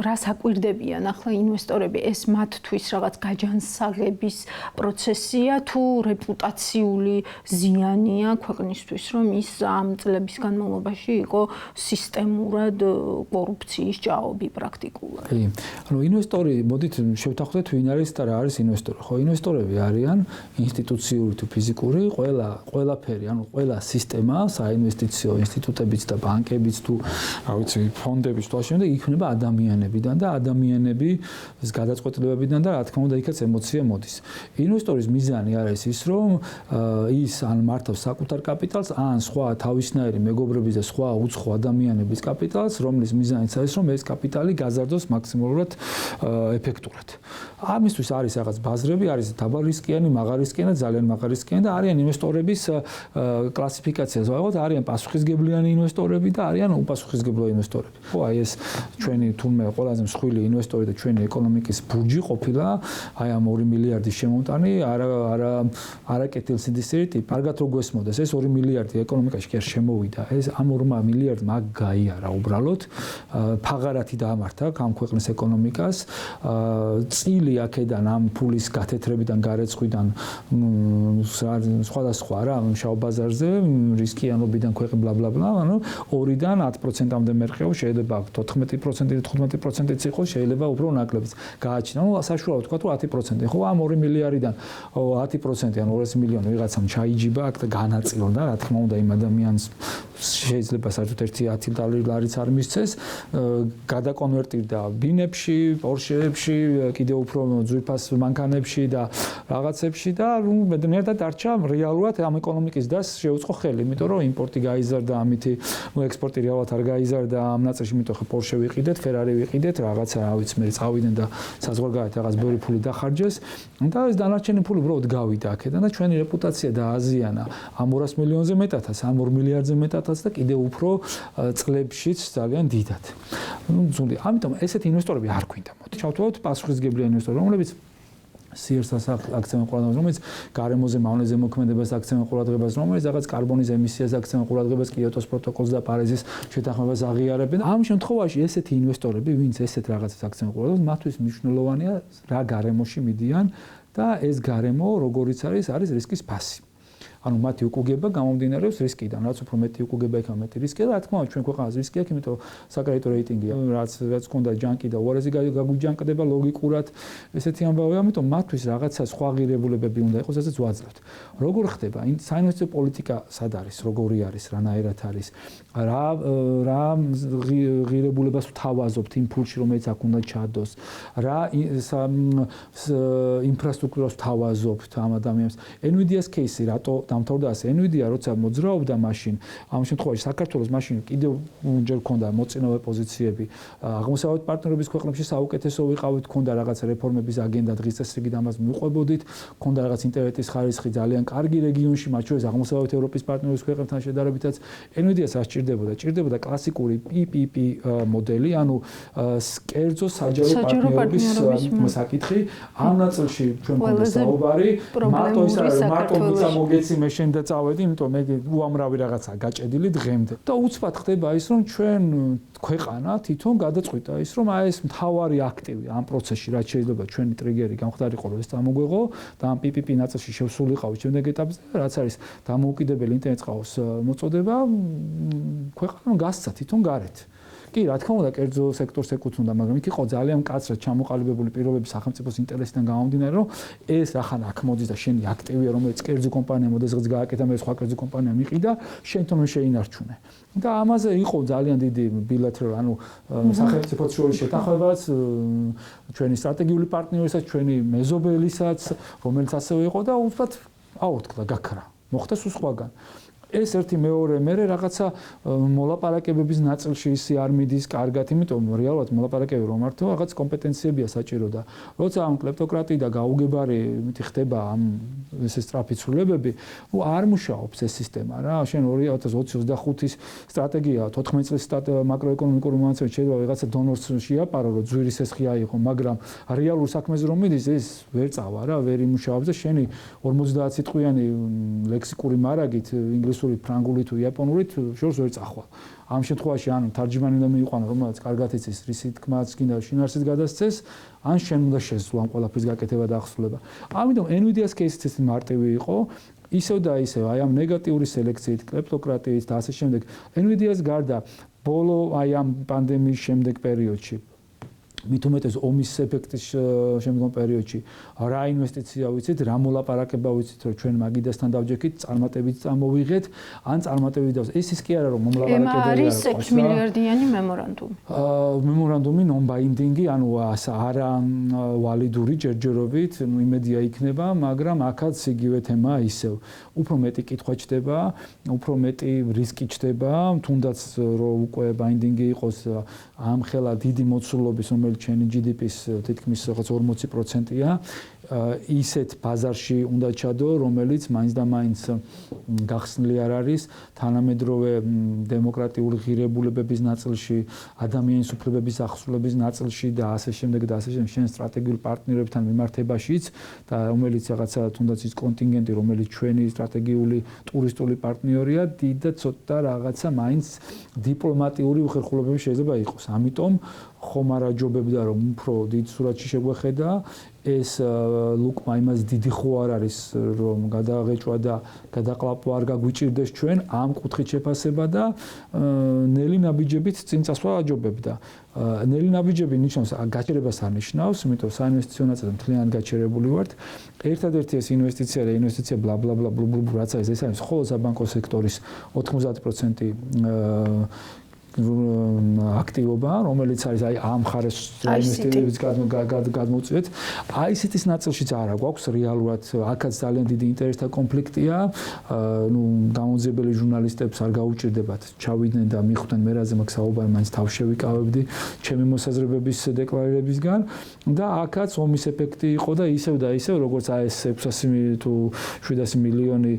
Speaker 1: რას აკვირდებიან ახლა ინვესტორები? ეს მათთვის რაღაც გაჯანსაღების პროცესია თუ რეპუტაციული ზიანია ქვეყნისთვის, რომ ის ამ წლების განმავლობაში იყო სისტემურად კორუფციის ჭაობი პრაქტიკულად?
Speaker 2: ანუ ინვესტორი, მოდით შევთანხმდეთ ვინ არის და რა არის ინვესტორი. ხო, ინვესტორები არიან ინსტიტუციური თუ ფიზიკური, ყველაფერი, ანუ ყველა სისტემა, საინვესტიციო ინსტიტუტებიც და ბანკებიც თუ, რა ვიცი, ფონდებიც თუ ასე შემდეგ იქნება ადამიანებიდან და ადამიანების გადაწყვეტილებებიდან და რა თქმა უნდა იქაც ემოცია მოდის. ინვესტორის მიზანი არის ის, რომ ის ან მართავს საკუთარ კაპიტალს, ან სხვა თავისნაირი მეგობრების და სხვა უცხო ადამიანების კაპიტალს, რომლის მიზანიც არის, რომ ეს კაპიტალი გაზარდოს მაქსიმალურად ეფექტურად. ამისთვის არის რაღაც ბაზრები, არის დაბალ რისკიანი, მაღალ რისკიანი, ძალიან მაღალ რისკიანი და არიან ინვესტორების კლასიფიკაციას ვაღოთ, არიან პასუხისგებლიანი ინვესტორები და არიან უპასუხისგებლო ინვესტორები. ხო, აი ეს ჩვენი თურმე ყველაზე მსხვილი ინვესტორი და ჩვენი ეკონომიკის ბურჯი ყოფილა, აი ამ 2 მილიარდის შემომტანი, არა კეთილსინდისწერი ტიპი. კარგად რო გვესმოდეს, ეს 2 მილიარდი ეკონომიკაში კი არ შემოვიდა. ეს ამ 2 მილიარდმა გაიარა უბრალოდ, ფაღარათი დაამართა ამ ქვეყნის ეკონომიკას, წილი აქედან ამ ფულის გათეთრებიდან, გარეცხვიდან, სხვადასხვა რა, შავ ბაზარზე, რისკიანობიდან ქვეყნ ბლა-ბლა-ბლა, ანუ 2-დან 10%-მდე მერყეო, შეიძლება 14%, 15%-იც იყოს, შეიძლება უფრო ნაკლებიც გააჩინა. ნუ საშუალო თქვა, რომ 10%. ხო, ამ 2 მილიარდიდან 10%, ანუ 200 მილიონი ვიღაცამ ჩაიჯიბა აქ და განაწილდა, რა თქმა უნდა, იმ ადამიანს შეიძლება საერთოდ 1-10 ლარიც არ მისცეს, გადაკონვერტირდა ბინებში, Porsche-ებში, კიდევ უფრო ძვირფას მანქანებში და რაღაცებში და მედნიერად დარჩა რეალურად ამ ეკონომიკის დასს შეუწყო ხელი, იმიტომ რომ იმპორტი გაიზარდა, ამითი ექსპორტი რეალურად არ გაიზარდა ამ ნაწილში, იმიტომ რომ Porsche ვიყიდეთ, Ferrari ვიყიდეთ, რაღაცა რა ვიცი, მე წავიდნენ და საზღვარგარეთ რაღაც ბევრი ფული დახარჯეს და ეს დანარჩენი ფული უბრალოდ გავიდა აქედან და ჩვენი რეპუტაცია დააზიანა ამ 200 მილიონზე მეტადაც, ამ 2 მილიარდზე მეტადაც და კიდევ უფრო წლებშიც ძალიან დიდად. ამიტომ ესეთი ინვესტორები არ გვინდა. მოდი ჩავთვალოთ პასუხისმგებლია ინვესტორები, რომლებიც CSR-ს აქცევენ ყურადღებას, რომელიც გარემოზე მავნეზე მოქმედებას აქცევენ ყურადღებას, რომელიც რაღაც კარბონის ემისიას აქცევენ ყურადღებას, კიოტოს პროტოკოლს და პარიზის შეთანხმებას აღიარებენ. ამ შემთხვევაში ესეთი ინვესტორები, ვინც ესეთ რაღაცას აქცევენ ყურადღებას, მათთვის მნიშვნელოვანია რა გარემოში მიდიან და ეს გარემო როგორიც არის რისკის ფასი. ანუ მათი უკუგება გამომდინარეობს რისკიდან, რაც უფრო მეტი უკუგება იქნება, მეტი რისკია და რა თქმა უნდა ჩვენ ქვეყანას რისკი აქვს, იმიტომ საკრედიტო რეიტინგია, რაც კონდა ჯანკი და უარესი გაგვიჯანკდება ლოგიკურად ესეთი ამბავია, ამიტომ მათთვის რაღაცა სხვა ღირებულებები უნდა იყოს, რასაც ვაძლევთ. როგორ ხდება? საინვესტიციო პოლიტიკა სად არის, როგორი არის, რანაირად არის, რა ღირებულებას ვთავაზობთ იმ ფულში, რომელიც აქ უნდა ჩადოს, რა ინფრასტრუქტურას ვთავაზობთ ამ ადამიანებს. Nvidia-ს кейსი რატო დამთავრდა ასე? Nvidia როცა მოძრაობდა მაშინ, ამ შემთხვევაში საქართველოს მაშინ კიდევ ჯერ ქონდა მოწინავე პოზიციები, აღმოსავლეთ პარტნიორობის ქვეყნებში საუკეთესო ვიყავით, ქონდა რაღაცა რეფორმების აგენდა, დღის წესრიგით ამას მიუყვებოდით, ქონდა რაღაც ინტერნეტის ხარისხი ძალიან კარგი რეგიონში, მათ შორის აღმოსავლეთ ევროპის პარტნიორობის ქვეყნებთან შედარებითაც. Nvidia-ს რა სჭირდებოდა? სჭირდებოდა კლასიკური PPP მოდელი, ანუ კერძო საჯარო პარტნიორობის საკითხი. ამ ნაწილში ჩვენ გვქონდა საუბარი, მარტო ის არის, მარტო მიწამოგეცი მე შენ და წავედი, იმიტომ მე უამრავი რაღაცაა გაჭედილი დღემდე. და უცბად ხდება ის, რომ ჩვენ ქვეყანა თვითონ გადაწყვიტა ის, რომ აი ეს მთავარი აქტივი ამ პროცესში, რაც შეიძლება ჩვენი ტრიგერი გამხდარიყო, რომ ეს წამოგვეღო და ამ PPP ნაწილში შევსულიყავით შემდეგ ეტაპზე, რაც არის დამოუკიდებელი ინტერნეტ-წყაროს მოწოდება, ქვეყანა გასცა თვითონ გარეთ. კი, რა თქმა უნდა, კერძო სექტორს ეკუთვნოდა, მაგრამ იქ იყო ძალიან მკაცრად ჩამოყალიბებული პირობები სახელმწიფოს ინტერესიდან გამომდინარე, რომ ეს ახლა აქ მოდის და შენი აქტივია, რომელიც კერძო კომპანია მოდესღაც გააკეთა, მე სხვა კერძო კომპანია მიყიდა, შენ თვითონ შეინარჩუნე. და ამაზე იყო ძალიან დიდი ბილატერალური, ანუ სახელმწიფოს შორის შეთანხმებაც, ჩვენი სტრატეგიული პარტნიორისაც, ჩვენი მეზობელისაც, რომელიც ასევე იყო და უბრალოდ აორთქლა, გაქრა. მოხდა სულ სხვაგან. ეს ერთი მეორე მერე რაღაცა მოლაპარაკებების ნაწილში ისე არ მიდის კარგად, იმიტომ რეალურად მოლაპარაკებები რომ მართო რაღაც კომპეტენციებია საჭირო და როცა ამ კლეპტოკრატია და გაუგებარი მითი ხდება ამ ესე სწრაფი ცვლილებები, არ მუშაობს ეს სისტემა რა. შენ 2025-ის სტრატეგია 14 წლის მაკროეკონომიკური მონაცემებით შეიძლება რაღაცა დონორს შეაპარო, რომ ძვირის ესხი აიღო, მაგრამ რეალურ საქმეზე რომ მიდის, ეს ვერ წავა რა, ვერ იმუშავებს და შენი 50 სიტყვიანი ლექსიკური მარაგით ინგლისური ფრანგული თუ იაპონურით შორს ვერ წახვალ. ამ შემთხვევაში ან თარჯიმანი უნდა მიიყვანო, რომელიც კარგად იცის, რისი თქმაც კიდე შინაარსით გადასცეს, ან შენ უნდა შესძლო ამ ყველაფრის გაკეთება და აღსრულება. ამიტომ Nvidia-ს кейსიც ეს მარტივი იყო, ისევ და ისევ, აი ამ ნეგატიური სელექციით, კლეპტოკრატიით და ასე შემდეგ. Nvidia-ს გარდა ბოლო აი ამ პანდემიის შემდეგ პერიოდში მით უმეტეს ომის ეფექტის შემდგომ პერიოდში რა ინვესტიცია ვიცით, რა მოლაპარაკება ვიცით, რომ ჩვენ მაგიდასთან დავჯექით, წარმატებით წამოვიღეთ, ან წარმატებით დავს. ეს ის კი არა, რომ მომლაპარაკებელი
Speaker 1: არის 6 მილიარდიანი მემორანდუმი.
Speaker 2: მემორანდუმი non-binding-ი, ანუ არა ვალიდური ჯერჯერობით, იმედია იქნება, მაგრამ აქაც იგივე თემა ისევ. უფრო მეტი კითხვა ჩდება, უფრო მეტი რისკი ჩდება, თუნდაც რომ უკვე binding-ი იყოს ამ ხელა დიდი მოცულობის, რომელიც ჩვენი GDP-ის თითქმის რაღაც 40%-ია, ისეთ ბაზარში უნდა ჩადო, რომელიც მაინც და მაინც გახსნილი არ არის თანამედროვე დემოკრატიული ღირებულებების ნაწილში, ადამიანის უფლებების აღსრულების ნაწილში და ასე შემდეგ და ასე შემდეგ, შენ სტრატეგიულ პარტნიორებთან მიმართებაშიც და რომელიც რაღაცა თუნდაც ის კონტინგენტი, რომელიც ჩვენი სტრატეგიული ტურისტული პარტნიორია, დიდ და ცოტა რაღაცა მაინც დიპლომატიური უხერხულობები შეიძლება იყოს. ამიტომ ხომ არაჯობებდა რომ უფრო დიდ სურათში შეგვეხედა ეს ლუკმა იმას დიდი ხო არ არის რომ გადაღეჭვა და გადაყლაპვა არ გაგვიჭირდეს ჩვენ ამ კუთხით შეფასება და ნელი ნაბიჯებით წინ წასვლა აჯობებდა. ნელი ნაბიჯები ნიშნავს გაჩერებას არ ნიშნავს, იმიტომ საინვესტიციო ნაწილი მთლიანად გაჩერებული ვართ. ერთადერთი ეს ინვესტიცია და ინვესტიცია ბლა ბლა ბლა რაც არის ეს არის მხოლოდ საბანკო სექტორის 90% აქტივობა, რომელიც არის აი ამ ხარეს ინვესტირების გადმოწვევით. ICT-ის ნაწილშიც არა გვაქვს რეალურად აქაც ძალიან დიდი ინტერესთა კონფლიქტია. გამოძიებელი ჟურნალისტებს არ გაუჭირდებათ ჩავიდნენ და მიხვდნენ მე რაზე მაქვს საუბარი, მაინც თავს შევიკავებდი ჩემი მოსაზრებების დეკლარირებისგან და აქაც ომის ეფექტი იყო და ისევ როგორც ეს 600 თუ 700 მილიონი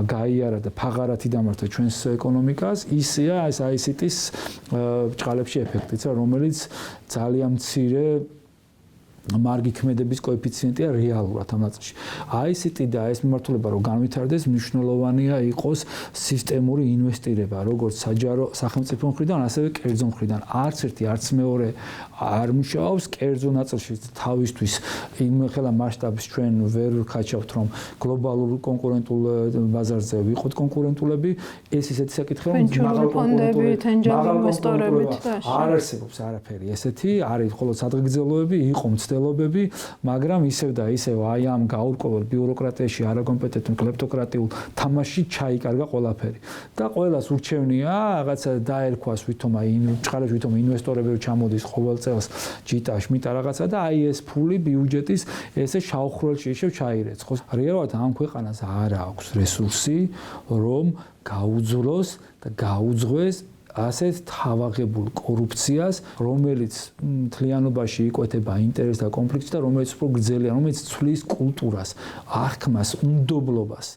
Speaker 2: გაიარა და ფაღარათი დამართა ჩვენს ეკონომიკას, ისეა ეს ICT-ის ბრჭყალებში ეფექტიც, რომელიც ძალიან მცირე მარგი ქმედების კოეფიციენტია რეალურად ამ ნაწილში. ICT და ეს მიმართულება რომ განვითარდეს, მნიშვნელოვანია იყოს სისტემური ინვესტირება, როგორც საჯარო სახელმწიფო მხრიდან, ასევე კერძო მხრიდან. არც ერთი, არც მეორე არ მუშაობს კერძო ნაწილში თავისთვის. იმ ხელა მასშტაბის ჩვენ ვერ ვქაჩავთ, რომ გლობალურ კონკურენტულ ბაზარზე ვიყოთ კონკურენტულები. ეს ისეთი საკითხია, რომ მაღალ
Speaker 1: ფონდებით, ენჯელ ინვესტორებით
Speaker 2: არ არსებობს არაფერი ესეთი, არის მხოლოდ სადღეგრძელოები, იყო მცდელობები, მაგრამ ისევ და ისევ აი ამ გაურკვეველ ბიუროკრატიაში არაკომპეტენტურ კლეპტოკრატიულ თამაშში ჩაიკარგა ყველაფერი. და ყველას ურჩევნია რაღაცა დაერქვას ვითომ აი ჭყალებში ვითომ ინვესტორები ჩამოდის ყოველ წელს ჯიტა, შმიტა რაღაცა და აი ეს ფული ბიუჯეტის ესე შავხრელში ისევ ჩაირეცხოს. რეალურად ამ ქვეყანას არ აქვს რესურსი, რომ გაუძლოს და გაუძღვეს ასეთ თავაღებულ კორუფციას, რომელიც მთლიანობაში იკვეთება ინტერესთა კონფლიქტს და რომელიც უფრო გრძელია, რომელიც ცვლის კულტურას, აღქმას, უნდობლობას.